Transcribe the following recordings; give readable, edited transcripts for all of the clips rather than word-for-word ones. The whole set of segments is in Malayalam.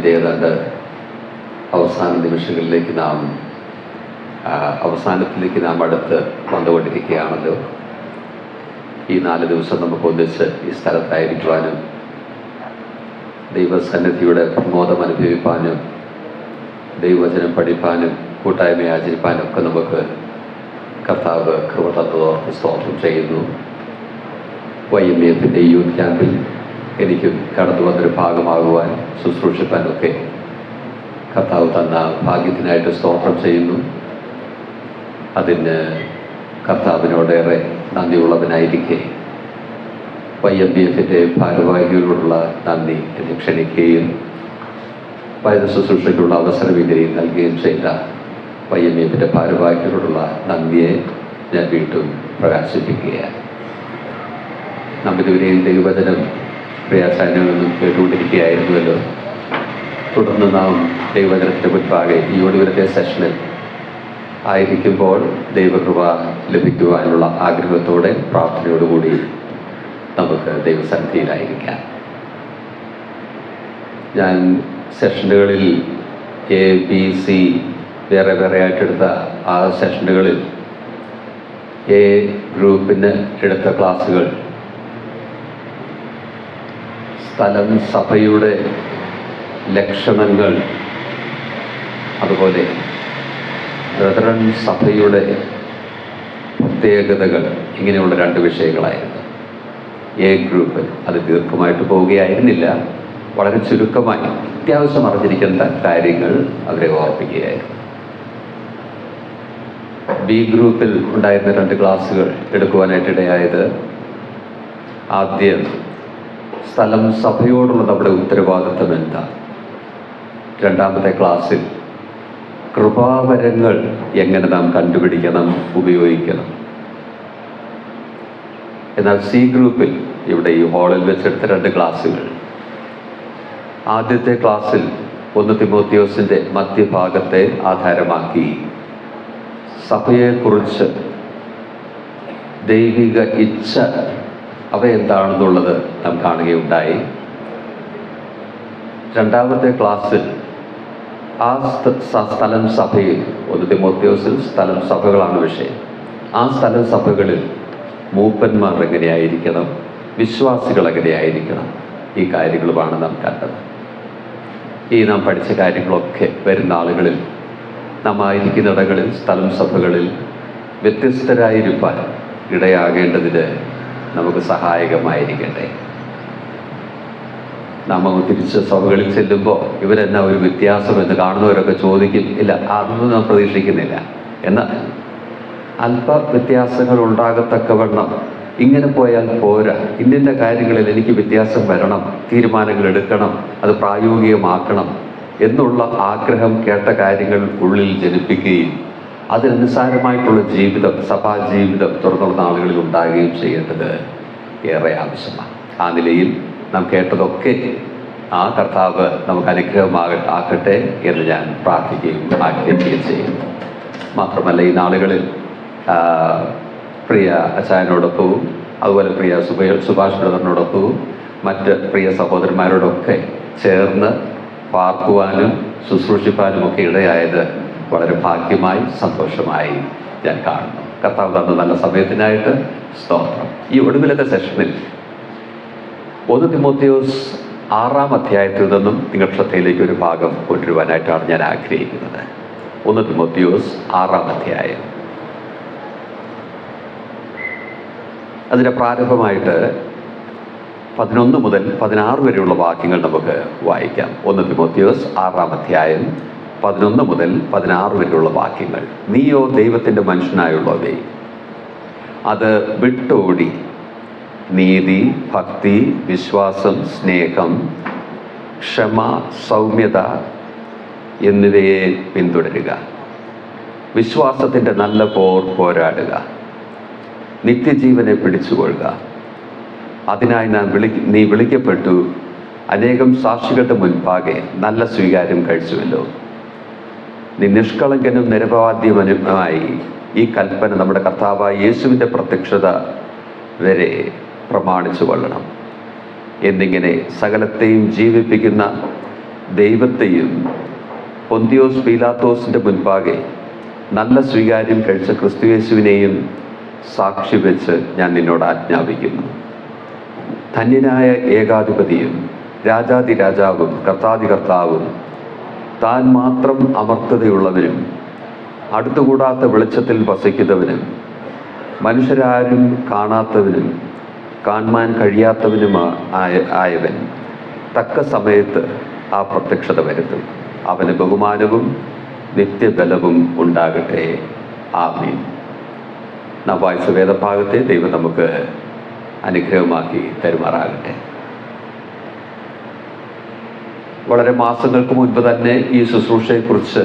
അതിൻ്റെ ഏതാണ്ട് അവസാന നിമിഷങ്ങളിലേക്ക് അവസാനത്തിലേക്ക് നാം അടുത്ത് വന്നുകൊണ്ടിരിക്കുകയാണല്ലോ. ഈ 4 ദിവസം നമുക്ക് ഒന്നിച്ച് ഈ സ്ഥലത്തായിരിക്കുവാനും ദൈവസന്നിധിയുടെ പ്രമോദം അനുഭവിപ്പാനും ദൈവവചനം പഠിപ്പാനും കൂട്ടായ്മ ആചരിപ്പാനും ഒക്കെ നമുക്ക് കർത്താവ് കൃപ തന്നതോർത്ത് സ്തോത്രം ചെയ്യുന്നു. YMAFൻ്റെ യൂത്ത് ക്യാമ്പിൽ എനിക്കും കടന്നു വന്നൊരു ഭാഗമാകുവാൻ ശുശ്രൂഷിപ്പാനൊക്കെ കർത്താവ് തന്ന ഭാഗ്യത്തിനായിട്ട് സ്തോത്രം ചെയ്യുന്നു. അതിന് കർത്താവിനോടേറെ നന്ദിയുള്ളവനായിരിക്കെ YMAFൻ്റെ ഭാരവാഹികളോടുള്ള നന്ദി എന്നെ ക്ഷണിക്കുകയും വൈദ്യ ശുശ്രൂഷയ്ക്കുള്ള അവസരം ഇങ്ങനെ നൽകുകയും ചെയ്ത YMAFൻ്റെ ഭാരവാഹികളോടുള്ള നന്ദിയെ ഞാൻ വീണ്ടും പ്രകാശിപ്പിക്കുകയാണ്. നാം ഇതുവരെയും ദൈവവചനം പ്രയാസാനിൽ നിന്നും കേട്ടുകൊണ്ടിരിക്കുകയായിരുന്നുവല്ലോ. തുടർന്ന് നാം ദൈവവചനത്തിൻ്റെ മുൻപാകെ ഈ ഒടുവിലത്തെ സെഷനിൽ ആയിരിക്കുമ്പോൾ ദൈവകൃപ ലഭിക്കുവാനുള്ള ആഗ്രഹത്തോടെ പ്രാർത്ഥനയോടുകൂടി നമുക്ക് ദൈവസന്നിധിയിലായിരിക്കാം. ഞാൻ സെഷനുകളിൽ ABC വേറെ വേറെ ആയിട്ടെടുത്ത ആ സെഷനുകളിൽ A ഗ്രൂപ്പിന് എടുത്ത ക്ലാസ്സുകൾ സ്ഥലം, സഭയുടെ ലക്ഷണങ്ങൾ, അതുപോലെ ബ്രദറൻ സഭയുടെ പ്രത്യേകതകൾ, ഇങ്ങനെയുള്ള 2 വിഷയങ്ങളായിരുന്നു. A ഗ്രൂപ്പിൽ അത് ദീർഘമായിട്ട് പോവുകയായിരുന്നില്ല, വളരെ ചുരുക്കമായി അത്യാവശ്യം അറിഞ്ഞിരിക്കേണ്ട കാര്യങ്ങൾ അവരെ ഓർപ്പിക്കുകയായിരുന്നു. B ഗ്രൂപ്പിൽ ഉണ്ടായിരുന്ന 2 ക്ലാസ്സുകൾ എടുക്കുവാനായിട്ടിടയായത് ആദ്യം സ്ഥലം, സഭയോടുള്ള നമ്മുടെ ഉത്തരവാദിത്വം എന്താ, രണ്ടാമത്തെ ക്ലാസ്സിൽ കൃപാവരങ്ങൾ എങ്ങനെ നാം കണ്ടുപിടിക്കണം, ഉപയോഗിക്കണം. എന്നാൽ C ഗ്രൂപ്പിൽ ഇവിടെ ഈ ഹാളിൽ വെച്ചെടുത്ത 2 ക്ലാസ്സുകൾ, ആദ്യത്തെ ക്ലാസ്സിൽ 1 തിമോത്തിയോസിൻ്റെ മധ്യഭാഗത്തെ ആധാരമാക്കി സഭയെക്കുറിച്ച് ദൈവിക ഇച്ഛ അവയെന്താണെന്നുള്ളത് നാം കാണുകയുണ്ടായി. രണ്ടാമത്തെ ക്ലാസ്സിൽ ആ സ്ഥലം സഭയിൽ, 1 തിമോത്തിയോസിൽ സ്ഥലം സഭകളാണ് വിഷയം. ആ സ്ഥലം സഭകളിൽ മൂപ്പന്മാർ എങ്ങനെയായിരിക്കണം, വിശ്വാസികൾ എങ്ങനെയായിരിക്കണം, ഈ കാര്യങ്ങളുമാണ് നാം കണ്ടത്. ഈ നാം പഠിച്ച കാര്യങ്ങളൊക്കെ വരുന്ന ആളുകളിൽ, നാം ആയിരിക്കുന്നിടങ്ങളിൽ, സ്ഥലം സഭകളിൽ വ്യത്യസ്തരായിരിക്കാൻ ഇടയാകേണ്ടതിന് നമുക്ക് സഹായകമായിരിക്കട്ടെ. നാം തിരിച്ച് സഭകളിൽ ചെല്ലുമ്പോൾ ഇവരെന്നാ ഒരു വ്യത്യാസം എന്ന് കാണുന്നവരൊക്കെ ചോദിക്കും. ഇല്ല, അതൊന്നും നാം പ്രതീക്ഷിക്കുന്നില്ല. എന്നാൽ അല്പ വ്യത്യാസങ്ങൾ ഉണ്ടാകത്തക്കവണ്ണം ഇങ്ങനെ പോയാൽ പോരാ, ഇന്ന കാര്യങ്ങളിൽ എനിക്ക് വ്യത്യാസം വരണം, തീരുമാനങ്ങൾ എടുക്കണം, അത് പ്രായോഗികമാക്കണം എന്നുള്ള ആഗ്രഹം കേട്ട കാര്യങ്ങൾ ഉള്ളിൽ ജനിപ്പിക്കുകയും അതിന് നിസ്സാരമായിട്ടുള്ള ജീവിതം, സഭാ ജീവിതം തുടർന്നുള്ള നാളുകളിൽ ഉണ്ടാകുകയും ചെയ്യേണ്ടത് ഏറെ ആവശ്യമാണ്. ആ നിലയിൽ നാം കേട്ടതൊക്കെ ആ കർത്താവ് നമുക്ക് അനുഗ്രഹമാകട്ടെ എന്ന് ഞാൻ പ്രാർത്ഥിക്കുകയും ആഗ്രഹിക്കുകയും ചെയ്യുന്നു. മാത്രമല്ല, ഈ നാളുകളിൽ പ്രിയ അച്ചായനോടൊപ്പവും അതുപോലെ പ്രിയ സുഭാഷ് ബ്രദറിനോടൊപ്പവും മറ്റ് പ്രിയ സഹോദരന്മാരോടൊക്കെ ചേർന്ന് പാർക്കുവാനും ശുശ്രൂഷിപ്പാനും ഒക്കെ ഇടയായത് വളരെ ഭാഗ്യമായി, സന്തോഷമായി ഞാൻ കാണുന്നു. കർത്താവ് തന്ന നല്ല സമയത്തിനായിട്ട് സ്തോത്രം. ഈ ഒടുവിലത്തെ സെഷനിൽ 1 തിമോത്തിയോസ് 6-ാം അധ്യായത്തിൽ നിന്നും നിങ്ങൾ ശ്രദ്ധയിലേക്ക് ഒരു ഭാഗം കൊണ്ടുവരുവാനായിട്ടാണ് ഞാൻ ആഗ്രഹിക്കുന്നത്. 1 തിമോത്തിയോസ് 6-ാം അധ്യായം. അതിൻ്റെ പ്രാരംഭമായിട്ട് 11 മുതൽ 16 വരെയുള്ള വാക്യങ്ങൾ നമുക്ക് വായിക്കാം. 1 തിമോത്തിയോസ് 6-ാം അധ്യായം 11 മുതൽ 16 വരെയുള്ള വാക്യങ്ങൾ. നീയോ ദൈവത്തിൻ്റെ മനുഷ്യനായുള്ളവേ, അത് വിട്ടോടി നീതി, ഭക്തി, വിശ്വാസം, സ്നേഹം, ക്ഷമ, സൗമ്യത എന്നിവയെ പിന്തുടരുക. വിശ്വാസത്തിൻ്റെ നല്ല പോരാടുക. നിത്യജീവനെ പിടിച്ചുകൊള്ളുക. അതിനായി നീ വിളിക്കപ്പെട്ടു, അനേകം സാക്ഷികളുടെ മുൻപാകെ നല്ല സ്വീകാര്യം കഴിച്ചുവല്ലോ. നീ നിഷ്കളങ്കനും നിരപവാദ്യനുമായി ഈ കൽപ്പന നമ്മുടെ കർത്താവായ യേശുവിൻ്റെ പ്രത്യക്ഷത വരെ പ്രമാണിച്ചു കൊള്ളണം. എന്നിങ്ങനെ സകലത്തെയും ജീവിപ്പിക്കുന്ന ദൈവത്തെയും പൊന്തിയോസ് പീലാത്തോസിൻ്റെ മുൻപാകെ നല്ല സ്വീകാര്യം കഴിച്ച ക്രിസ്തുയേശുവിനെയും സാക്ഷി വെച്ച് ഞാൻ നിന്നോട് ആജ്ഞാപിക്കുന്നു. ധന്യനായ ഏകാധിപതിയും രാജാതിരാജാവും കർത്താതികർത്താവും താൻ മാത്രം അമർത്തതയുള്ളവനും അടുത്തുകൂടാത്ത വെളിച്ചത്തിൽ വസിക്കുന്നവനും മനുഷ്യരാരും കാണാത്തവനും കാണുവാൻ കഴിയാത്തവനുമായവൻ തക്ക സമയത്ത് ആ പ്രത്യക്ഷത വരുത്തും. അവന് ബഹുമാനവും നിത്യബലവും ഉണ്ടാകട്ടെ. ആമീൻ. നാം വായിച്ച വേദഭാഗത്തെ ദൈവം നമുക്ക് അനുഗ്രഹമാക്കി തരുമാറാകട്ടെ. വളരെ മാസങ്ങൾക്ക് മുൻപ് തന്നെ ഈ ശുശ്രൂഷയെക്കുറിച്ച്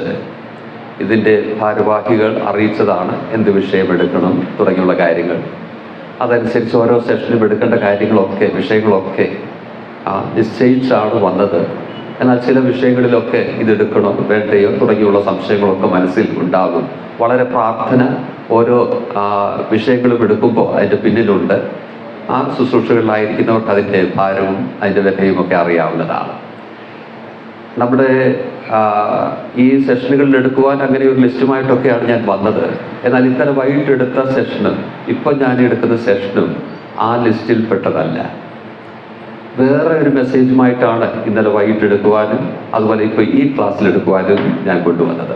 ഇതിൻ്റെ ഭാരവാഹികൾ അറിയിച്ചതാണ്. എന്ത് വിഷയം എടുക്കണം തുടങ്ങിയുള്ള കാര്യങ്ങൾ. അതനുസരിച്ച് ഓരോ സെഷനും എടുക്കേണ്ട വിഷയങ്ങളൊക്കെ നിശ്ചയിച്ചാണ് വന്നത്. എന്നാൽ ചില വിഷയങ്ങളിലൊക്കെ ഇതെടുക്കണോ വേണ്ടയോ തുടങ്ങിയുള്ള സംശയങ്ങളൊക്കെ മനസ്സിൽ ഉണ്ടാകും. വളരെ പ്രാർത്ഥന ഓരോ വിഷയങ്ങളും എടുക്കുമ്പോൾ അതിൻ്റെ പിന്നിലുണ്ട്. ആ ശുശ്രൂഷകളിലായിരിക്കുന്നവർക്ക് അതിൻ്റെ ഭാരവും അതിൻ്റെ വ്യഥയും ഒക്കെ അറിയാവുന്നതാണ്. നമ്മുടെ ഈ സെഷനുകളിൽ എടുക്കുവാൻ അങ്ങനെ ഒരു ലിസ്റ്റുമായിട്ടൊക്കെയാണ് ഞാൻ വന്നത്. എന്നാൽ ഇന്നലെ വൈകിട്ട് എടുത്ത സെഷനും ഇപ്പം ഞാൻ എടുക്കുന്ന സെഷനും ആ ലിസ്റ്റിൽ പെട്ടതല്ല. വേറെ ഒരു മെസ്സേജുമായിട്ടാണ് ഇന്നലെ വൈകിട്ട് എടുക്കുവാനും അതുപോലെ ഇപ്പോൾ ഈ ക്ലാസ്സിൽ എടുക്കുവാനും ഞാൻ കൊണ്ടുവന്നത്.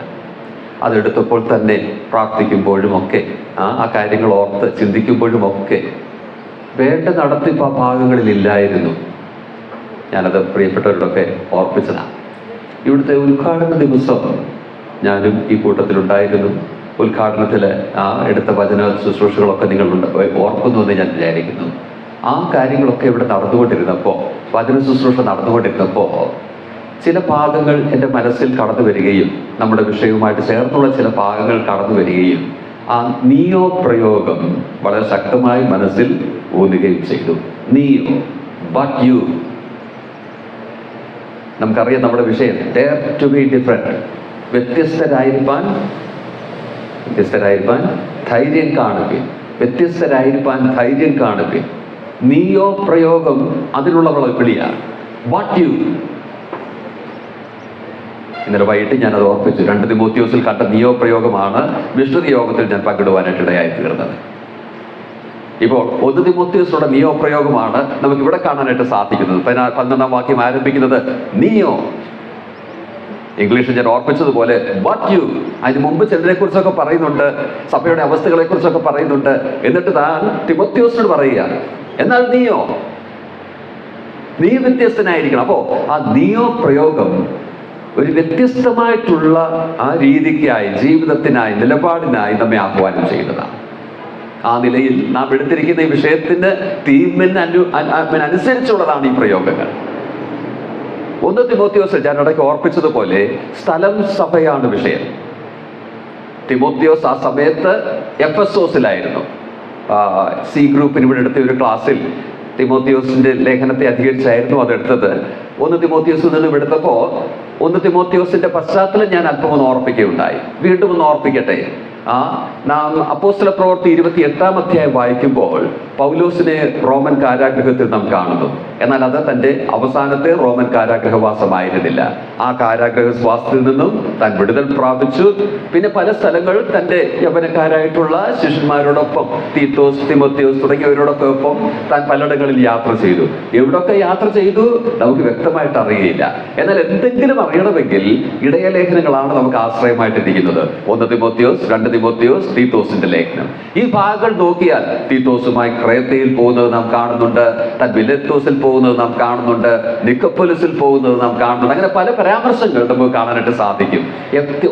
അതെടുത്തപ്പോൾ തന്നെ പ്രാർത്ഥിക്കുമ്പോഴുമൊക്കെ ആ കാര്യങ്ങൾ ഓർത്ത് ചിന്തിക്കുമ്പോഴുമൊക്കെ വേണ്ട നടത്തിപ്പ് ആ ഭാഗങ്ങളിലില്ലായിരുന്നു. ഞാനത് പ്രിയപ്പെട്ടവരോടൊക്കെ ഓർപ്പിച്ചതാണ്. ഇവിടുത്തെ ഉദ്ഘാടന ദിവസം ഞാനും ഈ കൂട്ടത്തിലുണ്ടായിരുന്നു. ഉദ്ഘാടനത്തിൽ എടുത്ത വചന ശുശ്രൂഷകളൊക്കെ നിങ്ങൾ ഓർക്കുന്നുവെന്ന് ഞാൻ വിചാരിക്കുന്നു. ആ കാര്യങ്ങളൊക്കെ ഇവിടെ നടന്നുകൊണ്ടിരുന്നപ്പോൾ, വചന ശുശ്രൂഷ നടന്നുകൊണ്ടിരുന്നപ്പോൾ ചില ഭാഗങ്ങൾ എൻ്റെ മനസ്സിൽ കടന്നു വരികയും നമ്മുടെ വിഷയവുമായിട്ട് ചേർന്നുള്ള ചില ഭാഗങ്ങൾ കടന്നു വരികയും ആ നീയോ പ്രയോഗം വളരെ ശക്തമായി മനസ്സിൽ ഊന്നുകയും ചെയ്തു. നീയോ, ബട്ട് യു. നമുക്കറിയാം നമ്മുടെ വിഷയം ഡെയർ ടു ബി ഡിഫറെൻറ്റ്. വ്യത്യസ്തരായിരിക്കാൻ ധൈര്യം കാണുകയും വ്യത്യസ്തരായിരിക്കാൻ ധൈര്യം കാണുകയും നീയോ പ്രയോഗം അതിനുള്ള വിളിയാണ്. But you. ഇന്നലെ വൈകിട്ട് ഞാനത് ഓർപ്പിച്ചു. 2 തിമോത്തിയോസിൽ കണ്ട നീയോ പ്രയോഗമാണ് വിശുദ്ധ യോഗത്തിൽ ഞാൻ പങ്കിടുവാനായിട്ട് ഇടയായി തീർന്നത്. ഇപ്പോൾ 1 തിമോത്തിയോസിലുള്ള നീയോ പ്രയോഗമാണ് നമുക്ക് ഇവിടെ കാണാനായിട്ട് സാധിക്കുന്നത്. 12-ാം വാക്യം ആരംഭിക്കുന്നത് നീയോ. ഇംഗ്ലീഷിൽ ഞാൻ ഓർപ്പിച്ചതുപോലെ ബട്ട് യു. അതിന് മുമ്പ് ചിലരെ കുറിച്ചൊക്കെ പറയുന്നുണ്ട്, സഭയുടെ അവസ്ഥകളെ കുറിച്ചൊക്കെ പറയുന്നുണ്ട്. എന്നിട്ട് താൻ തിമോത്തിയോസിനോട് പറയുകയാണ്, എന്നാൽ നീയോ, നീ വ്യത്യസ്തനായിരിക്കണം. അപ്പോ ആ നീയോ പ്രയോഗം ഒരു വ്യത്യസ്തമായിട്ടുള്ള ആ രീതിക്കായി, ജീവിതത്തിനായി, നിലപാടിനായി നമ്മെ ആഹ്വാനം ചെയ്യുന്നതാണ്. ആ നിലയിൽ നാം എടുത്തിരിക്കുന്ന ഈ വിഷയത്തിന്റെ തീമിനനുസരിച്ചുള്ളതാണ് ഈ പ്രയോഗങ്ങൾ. 1 തിമോത്തിയോസ് ഞാൻ ഇടയ്ക്ക് ഓർപ്പിച്ചതുപോലെ സ്ഥലം സഭയാണ് വിഷയം. തിമോത്തിയോസ് ആ സമയത്ത് എഫെസോസിലായിരുന്നു. സി ഗ്രൂപ്പിന് ഇവിടെ എടുത്ത ഒരു ക്ലാസ്സിൽ തിമോത്തിയോസിന്റെ ലേഖനത്തെ അധികരിച്ചായിരുന്നു അതെടുത്തത്. 1 തിമോത്തിയോസിൽ നിന്നും എടുത്തപ്പോൾ 1 തിമോത്തിയോസിന്റെ പശ്ചാത്തലം ഞാൻ അല്പം ഒന്ന് ഓർപ്പിക്കുകയുണ്ടായി. വീണ്ടും ഒന്ന് ഓർപ്പിക്കട്ടെ. നാം അപ്പോസ്തല പ്രവൃത്തി 28-ാം അധ്യായം വായിക്കുമ്പോൾ പൗലോസിനെ റോമൻ കാരാഗൃഹത്തിൽ നാം കാണുന്നു. എന്നാൽ അത് തൻ്റെ അവസാനത്തെ റോമൻ കാരാഗൃഹവാസമായിരുന്നില്ല. ആ കാരാഗൃഹവാസത്തിൽ നിന്നും താൻ വിടുതൽ പ്രാപിച്ചു. പിന്നെ പല സ്ഥലങ്ങൾ തൻ്റെ യൗവനക്കാരായിട്ടുള്ള ശിഷ്യന്മാരോടൊപ്പം തീത്തോസ്, തിമോത്തിയോസ് തുടങ്ങിയവരോടൊപ്പം താൻ പലയിടങ്ങളിൽ യാത്ര ചെയ്തു. എവിടൊക്കെ യാത്ര ചെയ്തു നമുക്ക് വ്യക്തമായിട്ട് അറിയില്ല. എന്നാൽ എന്തെങ്കിലും അറിയണമെങ്കിൽ ഇടയലേഖനങ്ങളാണ് നമുക്ക് ആശ്രയമായിട്ടിരിക്കുന്നത്. 1 തിമോത്തിയോസ്, 2 തിമോത്തിയോസ്, തീത്തോസിന്റെ ലേഖനം. ഈ ഭാഗങ്ങൾ നോക്കിയാൽ തീത്തോസുമായി ക്രേത്തയിൽ പോകുന്നത് നാം കാണുന്നുണ്ട്, താൻ മിലേത്തോസിൽ പോകുന്നത് നാം കാണുന്നുണ്ട്, നിക്കോപ്പൊലിസിൽ പോകുന്നത് നാം കാണുന്നുണ്ട്. അങ്ങനെ പല പരാമർശങ്ങൾ നമുക്ക് കാണാനായിട്ട് സാധിക്കും.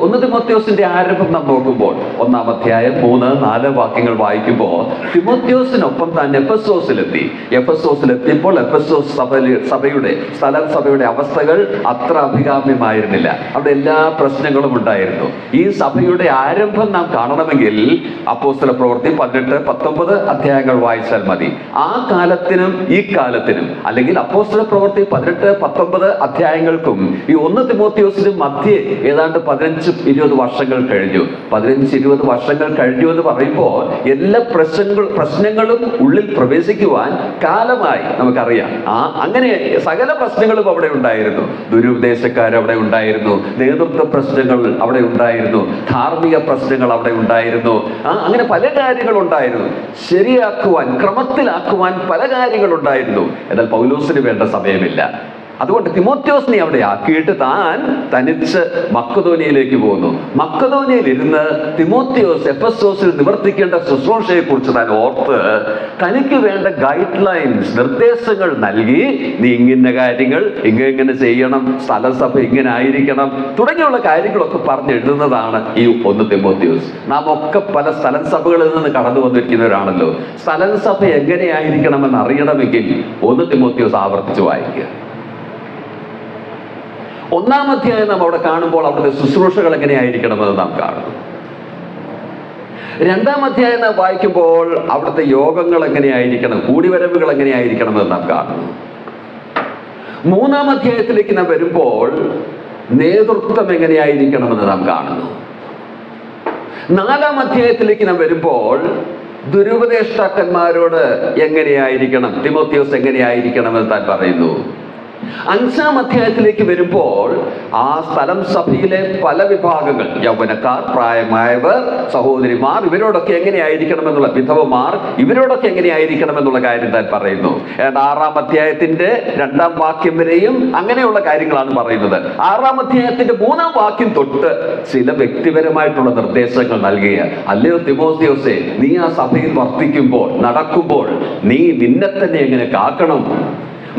1 തിമോത്തിയോസിന്റെ ആരംഭം നാം നോക്കുമ്പോൾ 1-ാം അധ്യായം 3-4 വാക്യങ്ങൾ വായിക്കുമ്പോൾ തിമോത്തിയോസിനൊപ്പം താൻ എഫെസോസിലെത്തിയപ്പോൾ എഫെസോസ് സഭയുടെ അവസ്ഥകൾ അത്ര അഭികാമ്യമായിരുന്നില്ല. അവിടെ എല്ലാ പ്രശ്നങ്ങളും ഉണ്ടായിരുന്നു. ഈ സഭയുടെ ആരംഭം നാം കാണണമെങ്കിൽ അപ്പോസ്തല പ്രവൃത്തി 18, 19 അധ്യായങ്ങൾ വായിച്ചാൽ മതി. ആ കാലത്തിനും ഈ കാലത്തിനും, അല്ലെങ്കിൽ അപ്പോസ്തല പ്രവൃത്തി 18, 19 അധ്യായങ്ങൾക്കും ഈ 1 തിമോത്തിയോസിനും മധ്യേ ഏതാണ്ട് 15-20 വർഷങ്ങൾ കഴിഞ്ഞു. 15-20 വർഷങ്ങൾ കഴിഞ്ഞു എന്ന് പറയുമ്പോൾ എല്ലാ പ്രശ്നങ്ങളും ഉള്ളിൽ പ്രവേശിക്കുവാൻ കാലമായി നമുക്കറിയാം. അങ്ങനെ സകല പ്രശ്നങ്ങളും അവിടെ ഉണ്ടായിരുന്നു. ദുരുപദേശക്കാർ അവിടെ ഉണ്ടായിരുന്നു, നേതൃത്വ പ്രശ്നങ്ങൾ അവിടെ ഉണ്ടായിരുന്നു, ധാർമ്മിക പ്രശ്നങ്ങൾ അവിടെ ഉണ്ടായിരുന്നു. അങ്ങനെ പല കാര്യങ്ങളുണ്ടായിരുന്നു. ശരിയാക്കുവാൻ, ക്രമത്തിലാക്കുവാൻ പല കാര്യങ്ങളുണ്ടായിരുന്നു. എന്നാൽ പൗലോസിന് വേണ്ട സമയമില്ല. അതുകൊണ്ട് തിമോത്തിയോസിനെ അവിടെ ആക്കിയിട്ട് താൻ തനിച്ച് മക്കദോനിയയിലേക്ക് പോകുന്നു. മക്കദോനിയയിൽ ഇരുന്ന് തിമോത്തിയോസ് എഫെസോസിൽ നിവർത്തിക്കേണ്ട ശുശ്രൂഷയെ കുറിച്ച് താൻ ഓർത്ത് തനിക്ക് വേണ്ട ഗൈഡ് ലൈൻസ്, നിർദ്ദേശങ്ങൾ നൽകി. നീ ഇങ്ങനെ കാര്യങ്ങൾ ഇങ്ങനെ ചെയ്യണം, സ്ഥലസഭ ഇങ്ങനെ ആയിരിക്കണം തുടങ്ങിയുള്ള കാര്യങ്ങളൊക്കെ പറഞ്ഞെഴുതുന്നതാണ് ഈ 1 തിമോത്തിയോസ്. നാം ഒക്കെ പല സ്ഥലം സഭകളിൽ നിന്ന് കടന്നു വന്നിരിക്കുന്നവരാണല്ലോ. സ്ഥലം സഭ എങ്ങനെയായിരിക്കണമെന്ന് അറിയണമെങ്കിൽ 1 തിമോത്തിയോസ് ആവർത്തിച്ച് വായിക്കുക. 1-ാം അധ്യായം നാം അവിടെ കാണുമ്പോൾ അവിടുത്തെ ശുശ്രൂഷകൾ എങ്ങനെയായിരിക്കണമെന്ന് നാം കാണുന്നു. 2-ാം അധ്യായം നാം വായിക്കുമ്പോൾ അവിടുത്തെ യോഗങ്ങൾ എങ്ങനെയായിരിക്കണം, കൂടിവരവുകൾ എങ്ങനെയായിരിക്കണമെന്ന് നാം കാണുന്നു. 3-ാം അധ്യായത്തിലേക്ക് നാം വരുമ്പോൾ നേതൃത്വം എങ്ങനെയായിരിക്കണമെന്ന് നാം കാണുന്നു. 4-ാം അധ്യായത്തിലേക്ക് നാം വരുമ്പോൾ ദുരുപദേഷ്ടാക്കന്മാരോട് എങ്ങനെയായിരിക്കണം, തിമോത്തിയോസ് എങ്ങനെയായിരിക്കണമെന്ന് താൻ പറയുന്നു. 5-ാം അധ്യായത്തിലേക്ക് വരുമ്പോൾ ആ സ്ഥലം സഭയിലെ പല വിഭാഗങ്ങൾ, യൗവനക്കാർ, പ്രായമായവർ, സഹോദരിമാർ, ഇവരോടൊക്കെ എങ്ങനെയായിരിക്കണമെന്നുള്ള, വിധവമാർ, ഇവരോടൊക്കെ എങ്ങനെയായിരിക്കണമെന്നുള്ള കാര്യം താൻ പറയുന്നു. 6-ാം അധ്യായത്തിന്റെ 2-ാം വാക്യം വരെയും അങ്ങനെയുള്ള കാര്യങ്ങളാണ് പറയുന്നത്. 6-ാം അധ്യായത്തിന്റെ 3-ാം വാക്യം തൊട്ട് ചില വ്യക്തിപരമായിട്ടുള്ള നിർദ്ദേശങ്ങൾ നൽകുക. അല്ലയോ തിമോത്തിയോസേ, നീ ആ സഭയിൽ വർത്തിക്കുമ്പോൾ, നടക്കുമ്പോൾ നീ നിന്നെ തന്നെ എങ്ങനെ കാക്കണം,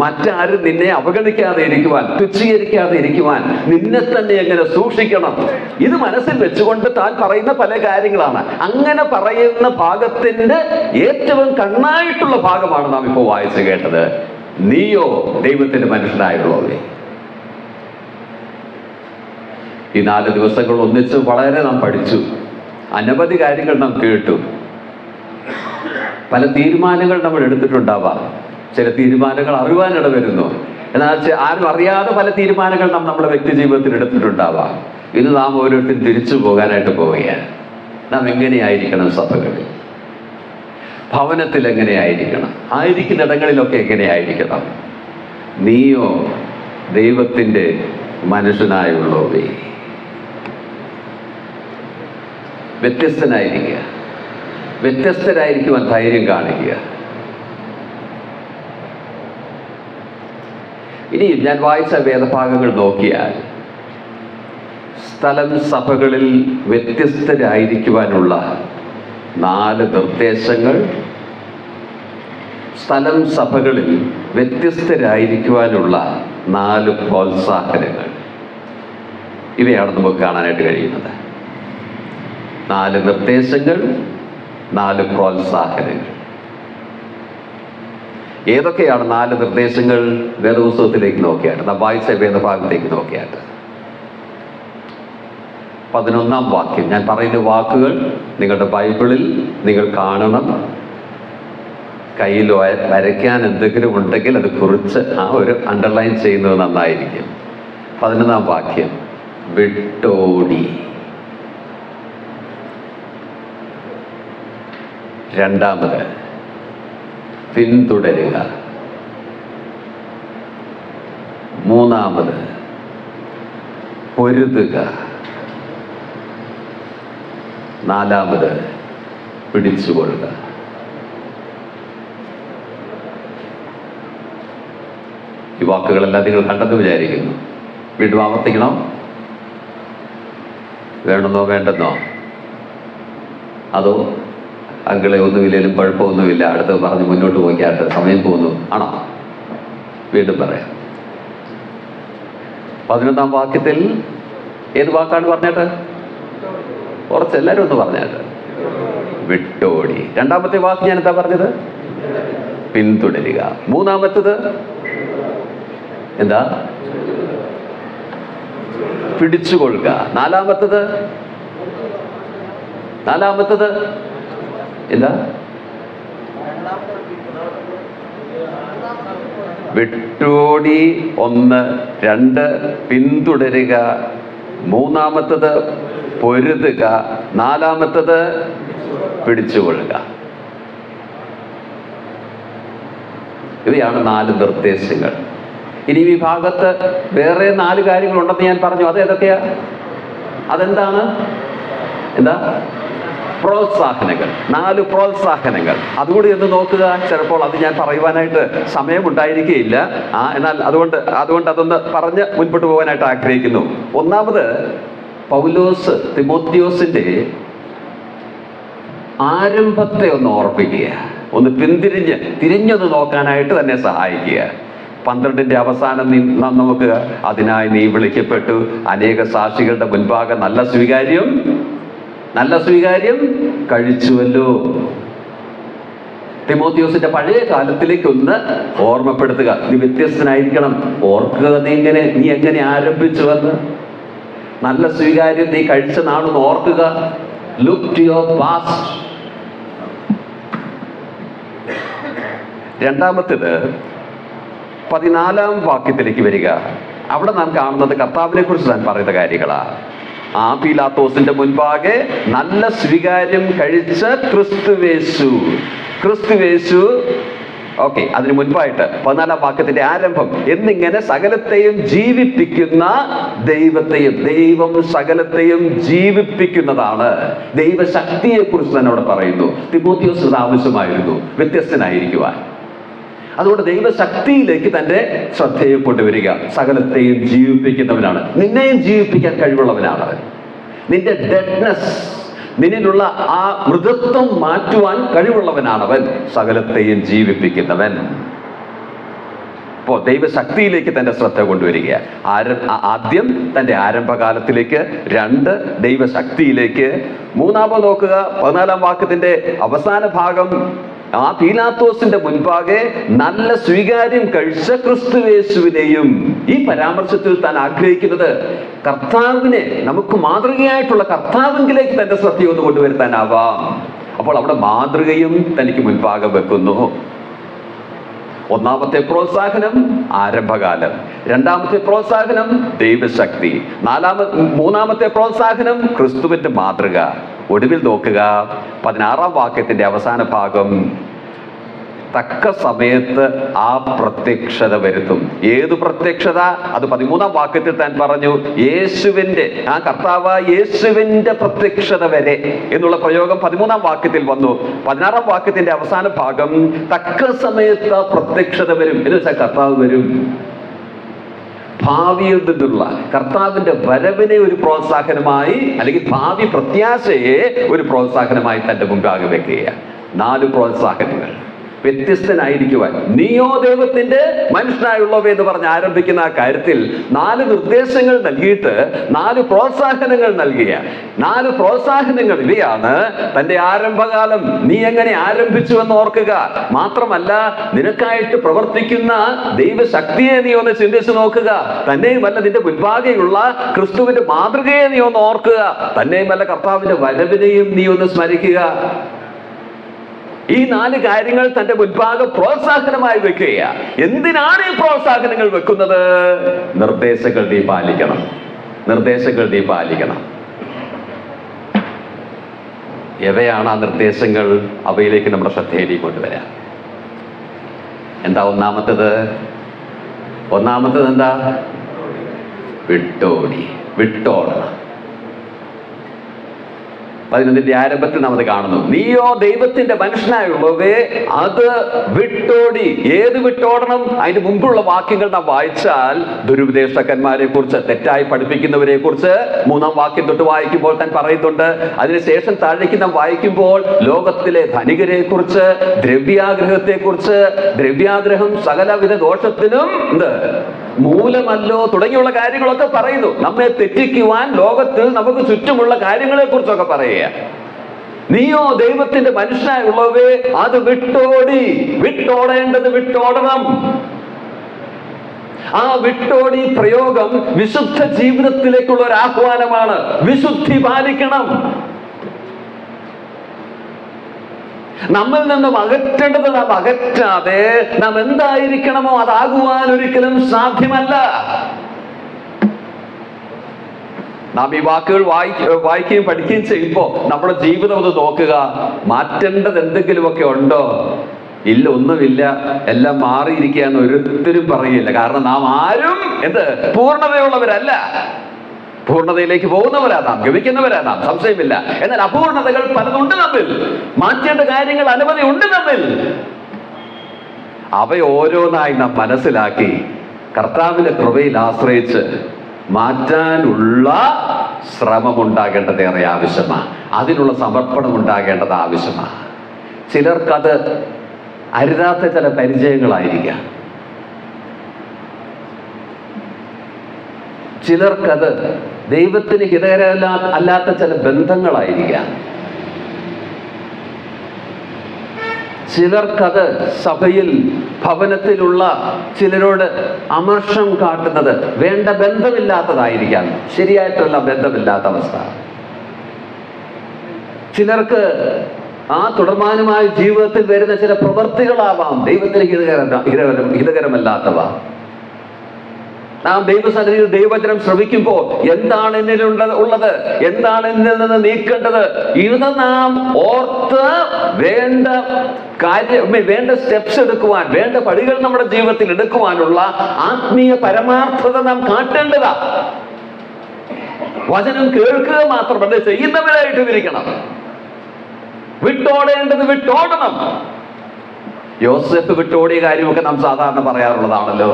മറ്റാരും നിന്നെ അവഗണിക്കാതെ ഇരിക്കുവാൻ, തുച്ഛീകരിക്കാതെ ഇരിക്കുവാൻ നിന്നെ തന്നെ എങ്ങനെ സൂക്ഷിക്കണം, ഇത് മനസ്സിൽ വെച്ചുകൊണ്ട് താൻ പറയുന്ന പല കാര്യങ്ങളാണ്. അങ്ങനെ പറയുന്ന ഭാഗത്തിന്റെ ഏറ്റവും കണ്ണായിട്ടുള്ള ഭാഗമാണ് നാം ഇപ്പോൾ വായിച്ചു കേട്ടത്. നീയോ ദൈവത്തിന്റെ മനുഷ്യനായുള്ളവേ. ഈ 4 ദിവസങ്ങൾ ഒന്നിച്ച് വളരെ നാം പഠിച്ചു. അനവധി കാര്യങ്ങൾ നാം കേട്ടു. പല തീരുമാനങ്ങൾ നമ്മൾ എടുത്തിട്ടുണ്ടാവാം. ചില തീരുമാനങ്ങൾ അറിവാനിട വരുന്നു. എന്നാൽ ആരും അറിയാതെ പല തീരുമാനങ്ങൾ നാം നമ്മുടെ വ്യക്തി ജീവിതത്തിൽ എടുത്തിട്ടുണ്ടാവാം. ഇത് നാം ഓരോരുത്തരും തിരിച്ചു പോകാനായിട്ട് പോവുകയാണ്. നാം എങ്ങനെയായിരിക്കണം സഭകളിൽ, ഭവനത്തിൽ എങ്ങനെയായിരിക്കണം, ആയിരിക്കുന്നിടങ്ങളിലൊക്കെ എങ്ങനെയായിരിക്കണം. നീയോ ദൈവത്തിൻ്റെ മനുഷ്യനായുള്ളവേ. വ്യത്യസ്തനായിരിക്കുക, വ്യത്യസ്തരായിരിക്കുവാൻ ധൈര്യം കാണിക്കുക. ഇനി ഞാൻ വായിച്ച വേദഭാഗങ്ങൾ നോക്കിയാൽ സ്ഥലം സഭകളിൽ വ്യത്യസ്തരായിരിക്കുവാനുള്ള 4 നിർദ്ദേശങ്ങൾ, സ്ഥലം സഭകളിൽ വ്യത്യസ്തരായിരിക്കുവാനുള്ള 4 പ്രോത്സാഹനങ്ങൾ, ഇവയാണ് നമുക്ക് കാണാനായിട്ട് കഴിയുന്നത്. 4 നിർദ്ദേശങ്ങൾ, 4 പ്രോത്സാഹനങ്ങൾ. ഏതൊക്കെയാണ് 4 നിർദ്ദേശങ്ങൾ? വേദപുസ്തകത്തിലേക്ക് നോക്കിയാട്ട്, നാം വായിച്ച വേദഭാഗത്തേക്ക് നോക്കിയാട്ട് 11-ാം വാക്യം. ഞാൻ പറയുന്ന വാക്കുകൾ നിങ്ങളുടെ ബൈബിളിൽ നിങ്ങൾ കാണണം. കയ്യിൽ വരയ്ക്കാൻ എന്തെങ്കിലും ഉണ്ടെങ്കിൽ അത് കുറിച്ച് ഒരു അണ്ടർലൈൻ ചെയ്യുന്നത് നന്നായിരിക്കും. 11-ാം വാക്യം, വിട്ടോടി. 2-ാമത്, പിന്തുടരുക. 3-ാമത്, പൊരുതുക. 4-ാമത്, പിടിച്ചുകൊള്ളുക. ഈ വാക്കുകളെല്ലാം നിങ്ങൾ കണ്ടെന്ന് വിചാരിക്കുന്നു. വീണ്ടും ആവർത്തിക്കണോ? വേണമെന്നോ വേണ്ടെന്നോ? അതോ അങ്കിളെ ഒന്നുമില്ലേലും കുഴപ്പമൊന്നുമില്ല, അടുത്ത് പറഞ്ഞ് മുന്നോട്ട് പോയിക്കാട്ട് സമയം പോകുന്നു ആണോ? വീണ്ടും പറയാം. 11-ാം വാക്യത്തിൽ ഏത് വാക്കാണ് പറഞ്ഞിട്ട്? കുറച്ച് എല്ലാവരും ഒന്ന് പറഞ്ഞിട്ട് വിട്ടോടി. 2-ാമത്തെ വാക്ക് ഞാൻ എന്താ പറഞ്ഞത്? പിന്തുടരുക. 3-ാമത്തത് എന്താ? പിടിച്ചുകൊള്ളുക. 4-ാമത്തത് നാലാമത്തത് എന്താ? വിട്ടോടി. 1, 2 പിന്തുടരുക. മൂന്നാമത്തത് പൊരുതുക. നാലാമത്തത് പിടിച്ചുകൊള്ളുക. ഇവയാണ് 4 നിർദ്ദേശങ്ങൾ. ഇനി ഈ ഭാഗത്ത് വേറെ 4 കാര്യങ്ങളുണ്ടെന്ന് ഞാൻ പറഞ്ഞു. അത് ഏതൊക്കെയാ? അതെന്താണ്? എന്താ? പ്രോത്സാഹനങ്ങൾ. 4 പ്രോത്സാഹനങ്ങൾ. അതുകൂടി ഒന്ന് നോക്കുക. ചിലപ്പോൾ അത് ഞാൻ പറയുവാനായിട്ട് സമയമുണ്ടായിരിക്കുകയില്ല. എന്നാൽ അതുകൊണ്ട് അതൊന്ന് പറഞ്ഞ് മുൻപോട്ട് പോകാനായിട്ട് ആഗ്രഹിക്കുന്നു. ഒന്നാമത്, പൗലോസ് തിമോത്തിയോസിന്റെ ആരംഭത്തെ ഒന്ന് ഓർപ്പിക്കുക. ഒന്ന് തിരിഞ്ഞൊന്ന് നോക്കാനായിട്ട് തന്നെ സഹായിക്കുക. 12ന്റെ അവസാനം നമുക്ക് അതിനായി നീ വിളിക്കപ്പെട്ടു അനേക സാക്ഷികളുടെ മുൻപാകെ നല്ല സ്വീകാര്യം കഴിച്ചുവല്ലോ. തിമോത്തിയോസിന്റെ പഴയ കാലത്തിലേക്കൊന്ന് ഓർമ്മപ്പെടുത്തുക. നീ വ്യത്യസ്തനായിരിക്കണം. ഓർക്കുക നീ എങ്ങനെ ആരംഭിച്ചുവെന്ന്. നല്ല സ്വീകാര്യം നീ കഴിച്ച നാളൊന്ന് ഓർക്കുക. Look to your past. രണ്ടാമത്തേത് 14-ാം വാക്യത്തിലേക്ക് വരിക. അവിടെ നാം കാണുന്നത് കർത്താവിനെ കുറിച്ച് താൻ പറയുന്ന കാര്യങ്ങളാണ്. പീലാത്തോസിന്റെ മുൻപാകെ നല്ല സ്വീകാര്യം കഴിച്ച ക്രിസ്തുവേശു. ഓക്കെ, അതിനു മുൻപായിട്ട് 14-ാം വാക്യത്തിന്റെ ആരംഭം എന്നിങ്ങനെ സകലത്തെയും ജീവിപ്പിക്കുന്ന ദൈവം സകലത്തെയും ജീവിപ്പിക്കുന്നതാണ്. ദൈവശക്തിയെ കുറിച്ച് തന്നെ അവിടെ പറയുന്നു. തിമോത്തിയോസിന് ആവശ്യമായിരുന്നു വ്യത്യസ്തനായിരിക്കുവാൻ. അതുകൊണ്ട് ദൈവശക്തിയിലേക്ക് തന്റെ ശ്രദ്ധയെ കൊണ്ടുവരിക. സകലത്തെയും ജീവിപ്പിക്കുന്നവനാണ്. നിന്നെയും ജീവിപ്പിക്കാൻ കഴിവുള്ളവനാണ്. നിന്റെ ഡെഡ്നെസ്, നിന്നിലുള്ള ആ മൃദത്വം മാറ്റുവാൻ കഴിവുള്ളവനാണവൻ. സകലത്തെയും ജീവിപ്പിക്കുന്നവൻ. അപ്പോൾ ദൈവശക്തിയിലേക്ക് തന്റെ ശ്രദ്ധ കൊണ്ടുവരിക. ആദ്യം തന്റെ ആരംഭകാലത്തിലേക്ക്, 2 ദൈവശക്തിയിലേക്ക്. മൂന്നാമത് നോക്കുക, 14-ാം വാക്യത്തിന്റെ അവസാന ഭാഗം. പീലാത്തോസിന്റെ മുൻപാകെ നല്ല സ്വീകാര്യം കഴിച്ച ക്രിസ്തുവേശുവിനെയും. ഈ പരാമർശത്തിൽ താൻ ആഗ്രഹിക്കുന്നത് കർത്താവിനെ, നമുക്ക് മാതൃകയായിട്ടുള്ള കർത്താവിലേക്ക് തന്റെ ശ്രദ്ധയൊന്ന് കൊണ്ടുവരുത്താനാവാം. അപ്പോൾ അവിടെ മാതൃകയും തനിക്ക് മുൻപാകെ വെക്കുന്നു. ഒന്നാമത്തെ പ്രോത്സാഹനം ആരംഭകാലം, രണ്ടാമത്തെ പ്രോത്സാഹനം ദൈവശക്തി, മൂന്നാമത്തെ പ്രോത്സാഹനം ക്രിസ്തുവിന്റെ മാതൃക. ഒടുവിൽ നോക്കുക 16-ാം വാക്യത്തിന്റെ അവസാന ഭാഗം. തക്ക സമയത്ത് ആ പ്രത്യക്ഷത വരുത്തും. ഏത് പ്രത്യക്ഷത? അത് 13-ാം വാക്യത്തിൽ താൻ പറഞ്ഞു, യേശുവിന്റെ, കർത്താവ് യേശുവിന്റെ പ്രത്യക്ഷത വരെ എന്നുള്ള പ്രയോഗം 13-ാം വാക്യത്തിൽ വന്നു. 16-ാം വാക്യത്തിന്റെ അവസാന ഭാഗം തക്ക സമയത്ത് ആ പ്രത്യക്ഷത വരും എന്ന് വെച്ചാൽ കർത്താവ് വരും. ഭാവിയിൽ നിന്നുള്ള കർത്താവിന്റെ വരവിനെ ഒരു പ്രോത്സാഹനമായി, അല്ലെങ്കിൽ ഭാവി പ്രത്യാശയെ ഒരു പ്രോത്സാഹനമായി തന്റെ മുമ്പാകെ വെക്കുക. 4 പ്രോത്സാഹനങ്ങൾ. വ്യത്യസ്തനായിരിക്കുവാൻ. നീയോ ദൈവത്തിന്റെ മനുഷ്യനായുള്ളവ എന്ന് പറഞ്ഞ് ആരംഭിക്കുന്ന ആ കാര്യത്തിൽ 4 നിർദ്ദേശങ്ങൾ നൽകിയിട്ട് 4 പ്രോത്സാഹനങ്ങൾ നൽകിയ 4 പ്രോത്സാഹനങ്ങൾ ഇവയാണ്. തന്റെ ആരംഭകാലം നീ എങ്ങനെ ആരംഭിച്ചു എന്ന് ഓർക്കുക. മാത്രമല്ല, നിനക്കായിട്ട് പ്രവർത്തിക്കുന്ന ദൈവശക്തിയെ നീ ഒന്ന് ചിന്തിച്ചു നോക്കുക. തന്നെയുമല്ല, നിന്റെ മുൻപാകെയുള്ള ക്രിസ്തുവിന്റെ മാതൃകയെ നീ ഒന്ന് ഓർക്കുക. തന്നെയുമല്ല, കർത്താവിന്റെ വരവിനെയും നീ ഒന്ന് സ്മരിക്കുക. ഈ 4 കാര്യങ്ങൾ തന്റെ മുൻപാകെ പ്രോത്സാഹനമായി വെക്കുക. എന്തിനാണ് ഈ പ്രോത്സാഹനങ്ങൾ വെക്കുന്നത്? നിർദ്ദേശങ്ങൾ നീ പാലിക്കണം. എവയാണ് ആ നിർദ്ദേശങ്ങൾ? അവയിലേക്ക് നമ്മുടെ ശ്രദ്ധയെ കൊണ്ടുവരാം. എന്താ ഒന്നാമത്തത് എന്താ? വിട്ടോടണം. 11-ന്റെ ആരംഭത്തിൽ നാം അത് കാണുന്നു. നീയോ ദൈവത്തിന്റെ മനുഷ്യനായുള്ളവേ അത് വിട്ടോടി. ഏത് വിട്ടോടണം? അതിന് മുമ്പുള്ള വാക്യങ്ങൾ നാം വായിച്ചാൽ ദുരുപദേഷ്ടക്കന്മാരെ കുറിച്ച്, തെറ്റായി പഠിപ്പിക്കുന്നവരെ കുറിച്ച് 3-ാം വാക്യം തൊട്ട് വായിക്കുമ്പോൾ താൻ പറയുന്നുണ്ട്. അതിനുശേഷം താഴേക്ക് നാം വായിക്കുമ്പോൾ ലോകത്തിലെ ധനികരെ കുറിച്ച്, ദ്രവ്യാഗ്രഹത്തെ കുറിച്ച്, ദ്രവ്യാഗ്രഹം സകലവിധ ദോഷത്തിനും മൂലമല്ലോ തുടങ്ങിയുള്ള കാര്യങ്ങളൊക്കെ പറയുന്നു. നമ്മെ തെറ്റിക്കുവാൻ ലോകത്തിൽ നമുക്ക് ചുറ്റുമുള്ള കാര്യങ്ങളെ കുറിച്ചൊക്കെ പറയുക. നീയോ ദൈവത്തിന്റെ മനുഷ്യനായുള്ളവേ അത് വിട്ടോടേണ്ടത് വിട്ടോടണം. ആ വിട്ടോടി പ്രയോഗം വിശുദ്ധ ജീവിതത്തിലേക്കുള്ള ഒരു ആഹ്വാനമാണ്. വിശുദ്ധി പാലിക്കണം. നമ്മിൽ നിന്നും അകറ്റേണ്ടത് നാം അകറ്റാതെ നാം എന്തായിരിക്കണമോ അതാകുവാൻ ഒരിക്കലും സാധ്യമല്ല. നാം ഈ വാക്കുകൾ വായിക്കുകയും പഠിക്കുകയും ചെയ്യുമ്പോൾ നമ്മുടെ ജീവിതം ഒന്ന് നോക്കുക. മാറ്റേണ്ടത് എന്തെങ്കിലുമൊക്കെ ഉണ്ടോ? ഇല്ല, ഒന്നുമില്ല, എല്ലാം മാറിയിരിക്കുകയെന്ന് ഒരിക്കലും പറയില്ല. കാരണം നാം ആരും പൂർണ്ണതയുള്ളവരല്ല. പൂർണ്ണതയിലേക്ക് പോകുന്നവരാ നാം, ഗമിക്കുന്നവരാ നാം, സംശയമില്ല. എന്നാൽ അപൂർണതകൾ പലതുണ്ട് നമ്മിൽ, മാറ്റേണ്ട കാര്യങ്ങൾ അനവധി ഉണ്ട് നമ്മിൽ. അവ ഓരോന്നായി നാം മനസ്സിലാക്കി കർത്താവിന്റെ കൃപയിൽ ആശ്രയിച്ച് മാറ്റാനുള്ള ശ്രമം ഉണ്ടാകേണ്ടത് ഏറെ ആവശ്യമാണ്. അതിനുള്ള സമർപ്പണം ഉണ്ടാകേണ്ടത് ആവശ്യമാണ്. ചിലർക്കത് അരുതാത്ത ചില പരിചയങ്ങളായിരിക്കാം, ചിലർക്കത് ദൈവത്തിന് ഹിതകരമല്ലാത്ത ചില ബന്ധങ്ങളായിരിക്കാം, ചിലർക്കത് സഭയിൽ ഭവനത്തിലുള്ള ചിലരോട് അമർഷം കാട്ടുന്നത് വേണ്ട ബന്ധമില്ലാത്തതായിരിക്കാം, ശരിയായിട്ടുള്ള ബന്ധമില്ലാത്ത അവസ്ഥ. ചിലർക്ക് ആ തുടർമാനമായ ജീവിതത്തിൽ വരുന്ന ചില പ്രവൃത്തികളാവാം ദൈവത്തിന് ഹിതകരമല്ലാത്തവ. നാം ദൈവസന്നിധിയിൽ ദൈവവചനം ശ്രവിക്കുമ്പോൾ എന്താണ് ഉള്ളത്, എന്താണ് എന്നിൽ നിന്ന് നീക്കേണ്ടത്, ഇത് നാം ഓർത്ത് വേണ്ട സ്റ്റെപ്സ് എടുക്കുവാൻ, വേണ്ട പടികൾ നമ്മുടെ ജീവിതത്തിൽ എടുക്കുവാനുള്ള ആത്മീയ പരമാർത്ഥത നാം കാട്ടേണ്ടതാ. വചനം കേൾക്കുക മാത്രമല്ല, ചെയ്യുന്നവരായിട്ട് ഇരിക്കണം. വിട്ടോടേണ്ടത് വിട്ടോടണം. യോസേഫ് വിട്ടോടിയ കാര്യമൊക്കെ നാം സാധാരണ പറയാറുള്ളതാണല്ലോ.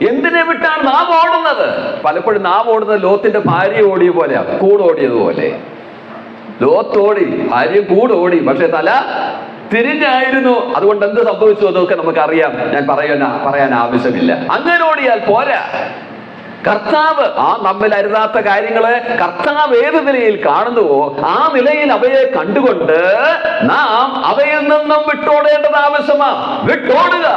എന്തിനെ വിട്ടാണ് നാം ഓടുന്നത്? പലപ്പോഴും നാം ഓടുന്നത് ലോത്തിന്റെ ഭാര്യ ഓടിയ പോലെയാണ്, കൂടോടിയതുപോലെ. ലോത്ത് ഓടി, ഭാര്യ കൂടോടി, പക്ഷെ തല തിരിഞ്ഞായിരുന്നു. അതുകൊണ്ട് എന്ത് സംഭവിച്ചു എന്നൊക്കെ നമുക്കറിയാം, ഞാൻ പറയാൻ ആവശ്യമില്ല. അങ്ങനെ ഓടിയാൽ പോരാ. കർത്താവ് നമ്മിൽ അരുതാത്ത കാര്യങ്ങളെ കർത്താവ് ഏത് നിലയിൽ കാണുന്നുവോ ആ നിലയിൽ അവയെ കണ്ടുകൊണ്ട് നാം അവയിൽ നിന്നും വിട്ടോടേണ്ടത് ആവശ്യമാണ്. വിട്ടോടുക.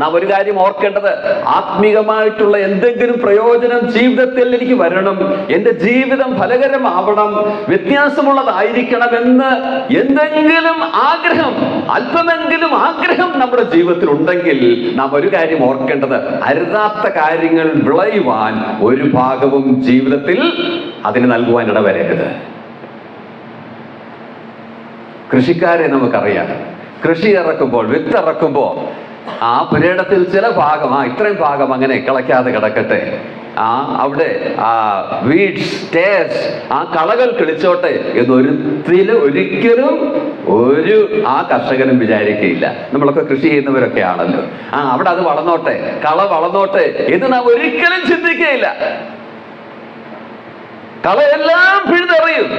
നാം ഒരു കാര്യം ഓർക്കേണ്ടത്, ആത്മീകമായിട്ടുള്ള എന്തെങ്കിലും പ്രയോജനം ജീവിതത്തിൽ എനിക്ക് വരണം, എൻ്റെ ജീവിതം ഫലകരമാവണം, വ്യത്യാസമുള്ളതായിരിക്കണമെന്ന് എന്തെങ്കിലും ആഗ്രഹം, അല്പമെങ്കിലും ആഗ്രഹം നമ്മുടെ ജീവിതത്തിൽ ഉണ്ടെങ്കിൽ നാം ഒരു കാര്യം ഓർക്കേണ്ടത്, അരുതാത്ത കാര്യങ്ങൾ വിളയുവാൻ ഒരു ഭാഗവും ജീവിതത്തിൽ അതിന് നൽകുവാൻ ഇടവരരുത്. കൃഷിക്കാരെ നമുക്കറിയാം. കൃഷി ഇറക്കുമ്പോൾ, വിത്തിറക്കുമ്പോൾ ആ പുരയിടത്തിൽ ചില ഭാഗം, ഇത്രയും ഭാഗം അങ്ങനെ കിളയ്ക്കാതെ കിടക്കട്ടെ, അവിടെ വീഡ്സ്, ടേഴ്സ്, കളകൾ കിളിച്ചോട്ടെ ഒരിക്കലും ആ കർഷകനും വിചാരിക്കുകയില്ല. നമ്മളൊക്കെ കൃഷി ചെയ്യുന്നവരൊക്കെ ആണല്ലോ. അവിടെ അത് വളർന്നോട്ടെ, കള വളർന്നോട്ടെ എന്ന് നാം ഒരിക്കലും ചിന്തിക്കുകയില്ല. കളയെല്ലാം പിഴുതെറിയും.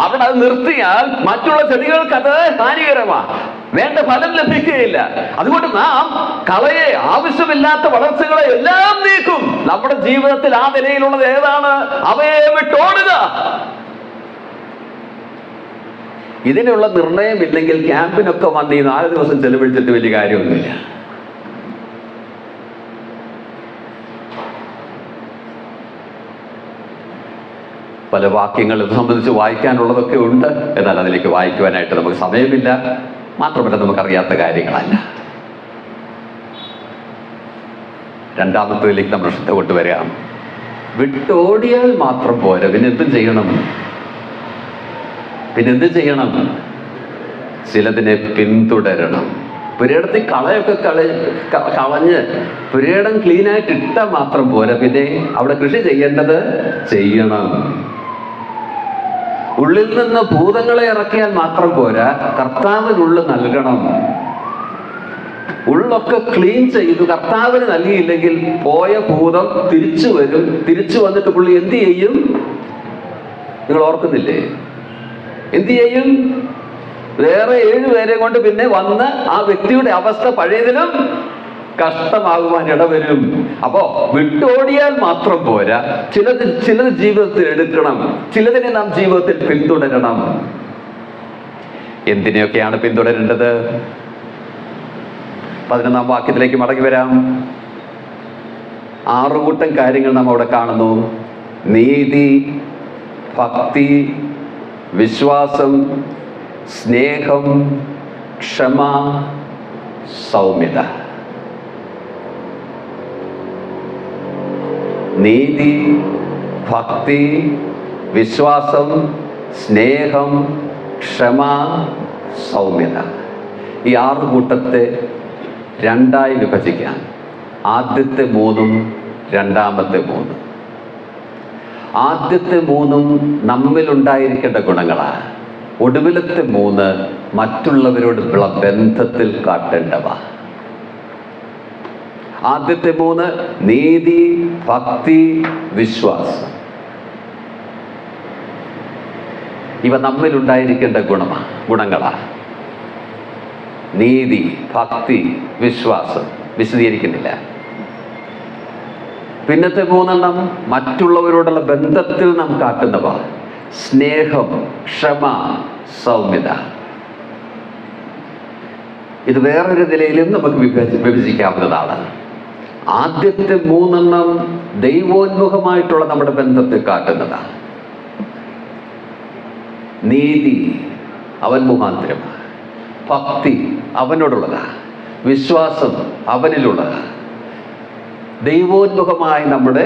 അവിടെ അത് നിർത്തിയാൽ മറ്റുള്ള ചെടികൾക്ക് അത് ഹാനികരമാണ്, വേണ്ട ഫലം ലഭിക്കുകയില്ല. അതുകൊണ്ട് നാം കളയെ, ആവശ്യമില്ലാത്ത വളർച്ചകളെ എല്ലാം നീക്കും. നമ്മുടെ ജീവിതത്തിൽ ആ നിലയിലുള്ളത് ഏതാണ്? അവയെ വിട്ടോടുക. ഇതിനുള്ള നിർണയമില്ലെങ്കിൽ ക്യാമ്പിനൊക്കെ വന്ന് ഈ 4 ദിവസം ചെലവഴിച്ചിട്ട് വലിയ കാര്യമൊന്നുമില്ല. പല വാക്യങ്ങൾ ഇത് സംബന്ധിച്ച് വായിക്കാനുള്ളതൊക്കെ ഉണ്ട്, എന്നാൽ അതിലേക്ക് വായിക്കുവാനായിട്ട് നമുക്ക് സമയമില്ല. മാത്രമല്ല, നമുക്കറിയാത്ത കാര്യങ്ങളല്ല. രണ്ടാമത്തേതിലേക്ക് നമ്മൾ ശ്രദ്ധ കൊണ്ടുവരിക. വിട്ടോടിയാൽ മാത്രം പോരാ, പിന്നെന്തും ചെയ്യണം? ചിലതിനെ പിന്തുടരണം. പുരയിടത്തിൽ കളയൊക്കെ കളഞ്ഞ് പുരയിടം ക്ലീനായിട്ട് ഇട്ടാൽ മാത്രം പോരാ, പിന്നെ അവിടെ കൃഷി ചെയ്യണം. ഉള്ളിൽ നിന്ന് ഭൂതങ്ങളെ ഇറക്കിയാൽ മാത്രം പോരാ, കർത്താവിനുള്ളിൽ നൽകണം. ഉള്ളൊക്കെ ക്ലീൻ ചെയ്തു കർത്താവിന് നൽകിയില്ലെങ്കിൽ പോയ ഭൂതം തിരിച്ചു വരും. തിരിച്ചു വന്നിട്ട് പുള്ളി എന്ത് ചെയ്യും? നിങ്ങൾ ഓർക്കുന്നില്ലേ? എന്ത് ചെയ്യും? വേറെ 7 പേരെ കൊണ്ട് പിന്നെ വന്ന് ആ വ്യക്തിയുടെ അവസ്ഥ പഴയതിലും കഷ്ടമാകുവാൻ ഇടവരും. അപ്പോ വിട്ടോടിയാൽ മാത്രം പോരാ, ചിലത് ജീവിതത്തിൽ എടുക്കണം, ചിലതിനെ നാം ജീവിതത്തിൽ പിന്തുടരണം. എന്തിനെയൊക്കെയാണ് പിന്തുടരേണ്ടത്? 11-ാം വാക്യത്തിലേക്ക് മടങ്ങി വരാം. 6 കൂട്ടം കാര്യങ്ങൾ നാം അവിടെ കാണുന്നു. നീതി, ഭക്തി, വിശ്വാസം, സ്നേഹം, ക്ഷമ, സൗമ്യത. നീതി, ഭക്തി, വിശ്വാസം, സ്നേഹം, ക്ഷമ, സൗമ്യത. ഈ 6 കൂട്ടത്തെ 2ആയി വിഭജിക്കാം. ആദ്യത്തെ 3ഉം രണ്ടാമത്തെ 3. ആദ്യത്തെ 3ഉം നമ്മിലുണ്ടായിരിക്കേണ്ട ഗുണങ്ങളാണ്. ഒടുവിലത്തെ 3 മറ്റുള്ളവരോടുള്ള ബന്ധത്തിൽ കാട്ടേണ്ടവ. ആദ്യത്തെ 3 നീതി, ഭക്തി, വിശ്വാസം. ഇവ നമ്മിലുണ്ടായിരിക്കേണ്ട ഗുണങ്ങളാണ്. നീതി, ഭക്തി, വിശ്വാസം വിശദീകരിക്കുന്നില്ല. പിന്നത്തെ 3 മറ്റുള്ളവരോടുള്ള ബന്ധത്തിൽ നാം കാട്ടുന്നവ. സ്നേഹം, ക്ഷമ, സൗമ്യത. ഇത് വേറൊരു നിലയിലും നമുക്ക് വിഭജിക്കാവുന്നതാണ്. ആദ്യത്തെ 3 ദൈവോന്മുഖമായിട്ടുള്ള നമ്മുടെ ബന്ധത്തെ കാട്ടുന്നതാണ്. നീതി അവൻ മുഖാന്തരമാണ്. ഭക്തി അവനോടുള്ളതാണ്. വിശ്വാസം അവനിലുള്ളതാണ്. ദൈവോന്മുഖമായി നമ്മുടെ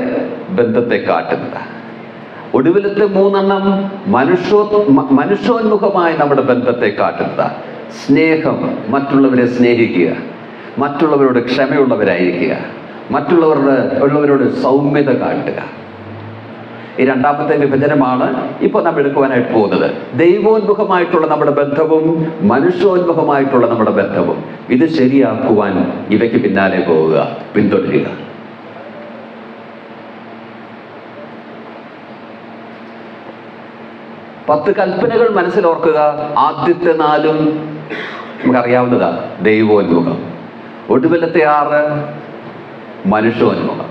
ബന്ധത്തെ കാട്ടുന്നതാണ്. ഒടുവിലത്തെ 3 മനുഷ്യോന്മുഖമായി നമ്മുടെ ബന്ധത്തെ കാട്ടുന്നതാണ്. സ്നേഹം, മറ്റുള്ളവരെ സ്നേഹിക്കുക, മറ്റുള്ളവരോട് ക്ഷമയുള്ളവരായിരിക്കുക, മറ്റുള്ളവരോട് സൗമ്യത കാട്ടുക. ഈ 2ാമത്തെ വിഭജനമാണ് ഇപ്പോൾ നാം എടുക്കുവാനായിട്ട് പോകുന്നത്. ദൈവോന്മുഖമായിട്ടുള്ള നമ്മുടെ ബന്ധവും മനുഷ്യോന്മുഖമായിട്ടുള്ള നമ്മുടെ ബന്ധവും. ഇത് ശരിയാക്കുവാൻ ഇവയ്ക്ക് പിന്നാലെ പോവുക, പിന്തുടരുക. പത്ത് കൽപ്പനകൾ മനസ്സിലോർക്കുക. ആദ്യത്തെ 4ഉം നമുക്കറിയാവുന്നതാണ്, ദൈവോന്മുഖം. ഒടുവിലത്തെ 6 മനുഷ്യോന്മുഖം.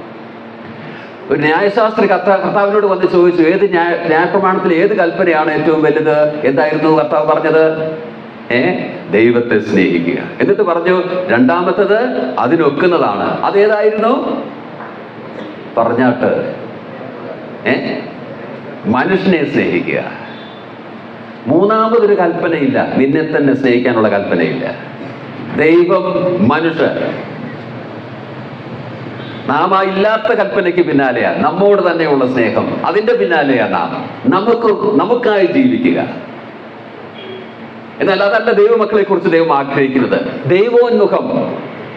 ഒരു ന്യായശാസ്ത്രി കർത്താവിനോട് വന്ന് ചോദിച്ചു, ഏത് ന്യായപ്രമാണത്തിൽ ഏത് കൽപ്പനയാണ് ഏറ്റവും വലുത്? എന്തായിരുന്നു കർത്താവ് പറഞ്ഞത്? ദൈവത്തെ സ്നേഹിക്കുക. എന്നിട്ട് പറഞ്ഞു, 2ാമത്തത് അതിനൊക്കുന്നതാണ്. അതേതായിരുന്നു? പറഞ്ഞാട്ട് മനുഷ്യനെ സ്നേഹിക്കുക. 3ാമതൊരു കൽപ്പനയില്ല, നിന്നെ തന്നെ സ്നേഹിക്കാനുള്ള കൽപ്പനയില്ല. ദൈവം, മനുഷ്യർ. നാം ആ ഇല്ലാത്ത കൽപ്പനയ്ക്ക് പിന്നാലെയാ, നമ്മോട് തന്നെയുള്ള സ്നേഹം, അതിന്റെ പിന്നാലെയാ നാം. നമുക്കായി ജീവിക്കുക. എന്നാൽ അതല്ല ദൈവമക്കളെ കുറിച്ച് ദൈവം ആഗ്രഹിക്കുന്നത്. ദൈവോന്മുഖം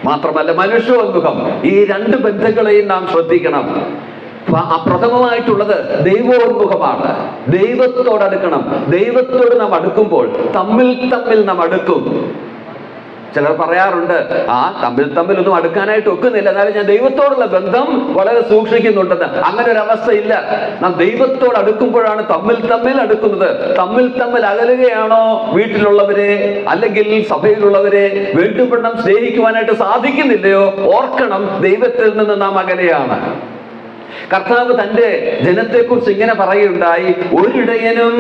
മാത്രമല്ല, മനുഷ്യോന്മുഖം. ഈ 2 ബന്ധങ്ങളെയും നാം ശ്രദ്ധിക്കണം. പ്രഥമമായിട്ടുള്ളത് ദൈവോന്മുഖമാണ്. ദൈവത്തോടടുക്കണം. ദൈവത്തോട് നാം അടുക്കുമ്പോൾ തമ്മിൽ നാം അടുക്കും. ചിലർ പറയാറുണ്ട്, തമ്മിലൊന്നും അടുക്കാനായിട്ട് ഒക്കുന്നില്ല, എന്നാലും ഞാൻ ദൈവത്തോടുള്ള ബന്ധം വളരെ സൂക്ഷിക്കുന്നുണ്ടെന്ന്. അങ്ങനെ ഒരു അവസ്ഥ ഇല്ല. നാം ദൈവത്തോട് അടുക്കുമ്പോഴാണ് തമ്മിൽ അടുക്കുന്നത്. തമ്മിൽ അകലുകയാണോ വീട്ടിലുള്ളവരെ അല്ലെങ്കിൽ സഭയിലുള്ളവരെ വേണ്ടുവണ്ണം സ്നേഹിക്കുവാനായിട്ട് സാധിക്കുന്നില്ലയോ? ഓർക്കണം, ദൈവത്തിൽ നിന്ന് നാം അകലെയാണ്. കർത്താവ് തന്റെ ജനത്തെക്കുറിച്ച് ഇങ്ങനെ പറയുകയുണ്ടായി, ഒരിടയനും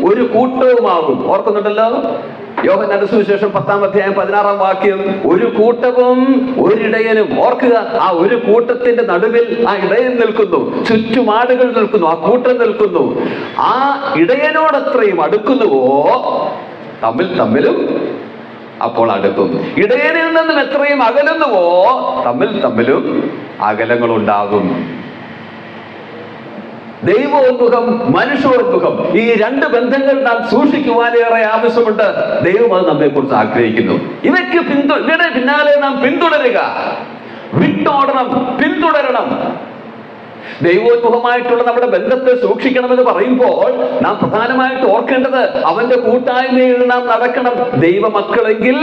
ഒരു കൂട്ടവുമാകും. ഓർക്കുന്നുണ്ടല്ലോ? യോഹന്നാന്റെ സുവിശേഷം 10-ാം അധ്യായം 16-ാം വാക്യം. ഒരു കൂട്ടവും ഒരിടയനും. ഓർക്കുക, ആ ഒരു കൂട്ടത്തിന്റെ നടുവിൽ ആ ഇടയൻ നിൽക്കുന്നു, ചുറ്റുമാടുകൾ നിൽക്കുന്നു, ആ കൂട്ടം നിൽക്കുന്നു. ആ ഇടയനോടത്രയും അടുക്കുന്നുവോ തമ്മിലും അപ്പോൾ അടുക്കും. ഇടയനിൽ നിന്നും എത്രയും അകലുന്നുവോ തമ്മിലും അകലങ്ങളുണ്ടാകും. ദൈവോന്മുഖം, മനുഷ്യോന്മുഖം, ഈ 2 ബന്ധങ്ങൾ നാം സൂക്ഷിക്കുവാനേറെ ആവശ്യമുണ്ട്. ദൈവം അത് നമ്മെ കുറിച്ച് ആഗ്രഹിക്കുന്നു. ഇവയുടെ പിന്നാലെ നാം പിന്തുടരുക, വിട്ടോടണം, പിന്തുടരണം. ദൈവോന്മുഖമായിട്ടുള്ള നമ്മുടെ ബന്ധത്തെ സൂക്ഷിക്കണമെന്ന് പറയുമ്പോൾ നാം പ്രധാനമായിട്ട് ഓർക്കേണ്ടത് അവന്റെ കൂട്ടായ്മയിൽ നാം നടക്കണം. ദൈവമക്കളെങ്കിൽ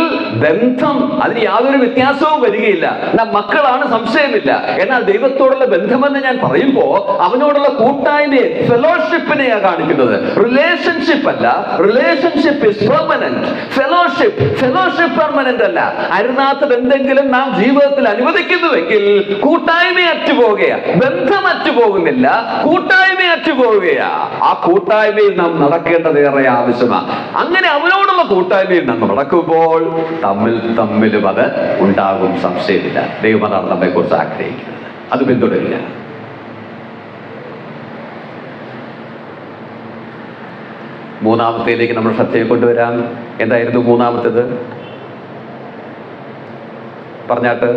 ബന്ധം, അതിന് യാതൊരു വ്യത്യാസവും വരികയില്ല. നാം മക്കളാണ്, സംശയമില്ല. എന്നാൽ ദൈവത്തോടുള്ള ബന്ധമെന്ന് ഞാൻ പറയുമ്പോൾ അവനോടുള്ള കൂട്ടായ്മയെ, ഫെലോഷിപ്പിനെയാണ് കാണിക്കുന്നത്. റിലേഷൻഷിപ്പ് അല്ല. Relationship is permanent. Fellowship permanent അല്ല. അരുതാത്തത് എന്തെങ്കിലും നാം ജീവിതത്തിൽ അനുവദിക്കുന്നുവെങ്കിൽ കൂട്ടായ്മ അറ്റുപോകുകയാണ്, ബന്ധം പോകുന്നില്ല, കൂട്ടായ്മ അറ്റുപോവുകയാ. ആ കൂട്ടായ്മയിൽ നാം നടക്കേണ്ടതേറെ ആവശ്യമാണ്. അങ്ങനെ അവനോടുള്ള കൂട്ടായ്മയിൽ നാം നടക്കുമ്പോൾ തമ്മിലും അത് ഉണ്ടാകും, സംശയമില്ല. ദൈവം അതാണ് നമ്മെ കുറിച്ച് ആഗ്രഹിക്കുന്നത്. അത് പിന്തുടരില്ല. മൂന്നാമത്തേലേക്ക് നമ്മൾ ശ്രദ്ധയെ കൊണ്ടുവരാം. എന്തായിരുന്നു മൂന്നാമത്തേത്? പറഞ്ഞാട്ട്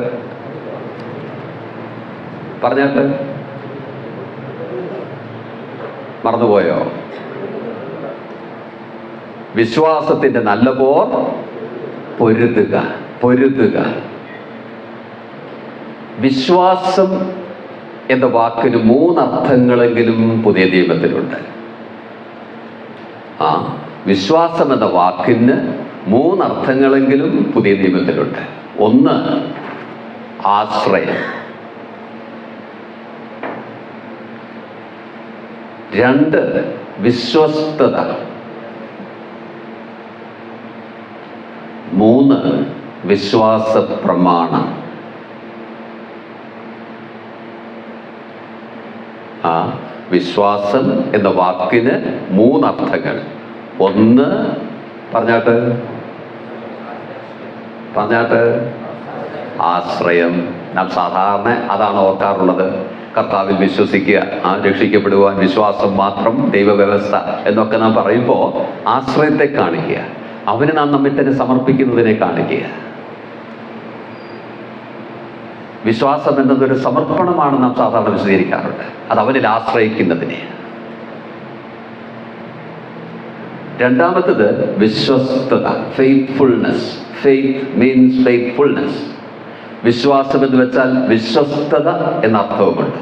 മറന്നുപോയോ? വിശ്വാസത്തിന്റെ നല്ല പോർ പൊരുതുക. വിശ്വാസം എന്ന വാക്കിന് 3 അർത്ഥങ്ങളെങ്കിലും പുതിയ നിയമത്തിലുണ്ട്. വിശ്വാസം എന്ന വാക്കിന് 3 അർത്ഥങ്ങളെങ്കിലും പുതിയ നിയമത്തിലുണ്ട്. 1, ആശ്രയം. 2, വിശ്വസ്തത. 3, വിശ്വാസ പ്രമാണം. വിശ്വാസം എന്ന വാക്കിന് 3 അർത്ഥങ്ങൾ. 1, പറഞ്ഞാട്ട് ആശ്രയം. നാം സാധാരണ അതാണ് ഓർക്കാറുള്ളത്. കർത്താവിൽ വിശ്വസിക്കുക, രക്ഷിക്കപ്പെടുവാൻ വിശ്വാസം മാത്രം, ദൈവവ്യവസ്ഥ എന്നൊക്കെ നാം പറയുമ്പോൾ ആശ്രയത്തെ കാണിക്കുക, അവന് നാം നമ്മെ തന്നെ സമർപ്പിക്കുന്നതിനെ കാണിക്കുക. വിശ്വാസം എന്നതൊരു സമർപ്പണമാണ് നാം സാധാരണ വിശദീകരിക്കാറുണ്ട്. അത് അവനിൽ ആശ്രയിക്കുന്നതിനെ. രണ്ടാമത്തത് വിശ്വസ്തത, ഫെയ്ത്ത്ഫുൾനെസ്. Faith means faithfulness. വിശ്വാസം എന്ന് വെച്ചാൽ വിശ്വസ്തത എന്ന അർത്ഥവുമുണ്ട്.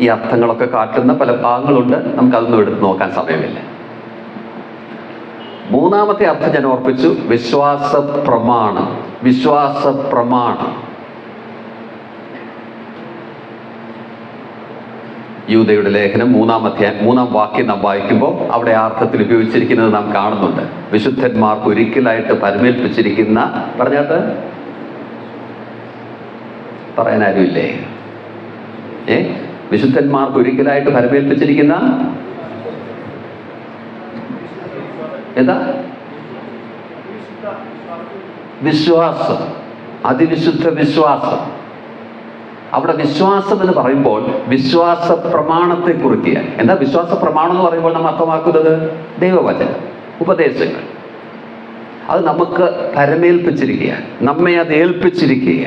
ഈ അർത്ഥങ്ങളൊക്കെ കാട്ടുന്ന പല ഭാഗങ്ങളുണ്ട്, നമുക്കതൊന്നും എടുത്ത് നോക്കാൻ സമയമില്ല. മൂന്നാമത്തെ അർത്ഥം ഞാൻ ഓർപ്പിച്ചു, വിശ്വാസ പ്രമാണം. യൂദയുടെ ലേഖനം 3-ാം വാക്യം നാം വായിക്കുമ്പോൾ അവിടെ ആ അർത്ഥത്തിൽ ഉപയോഗിച്ചിരിക്കുന്നത് നാം കാണുന്നുണ്ട്. വിശുദ്ധന്മാർക്ക് ഒരിക്കലായിട്ട് പരമേൽപ്പിച്ചിരിക്കുന്ന, പറഞ്ഞാട്ട് പറയാനാരുമില്ലേ? വിശുദ്ധന്മാർക്ക് ഒരിക്കലായിട്ട് പരമേൽപ്പിച്ചിരിക്കുന്ന എന്താ? വിശ്വാസം, അതിവിശുദ്ധ വിശ്വാസം. അവിടെ വിശ്വാസം എന്ന് പറയുമ്പോൾ വിശ്വാസ പ്രമാണത്തെ കുറിക്കുക. എന്താ വിശ്വാസ പ്രമാണം എന്ന് പറയുമ്പോൾ നമ്മൾ അർത്ഥമാക്കുന്നത്? ദൈവവചനം, ഉപദേശങ്ങൾ. അത് നമുക്ക് പരമേൽപ്പിച്ചിരിക്കുക, നമ്മെ അത് ഏൽപ്പിച്ചിരിക്കുക.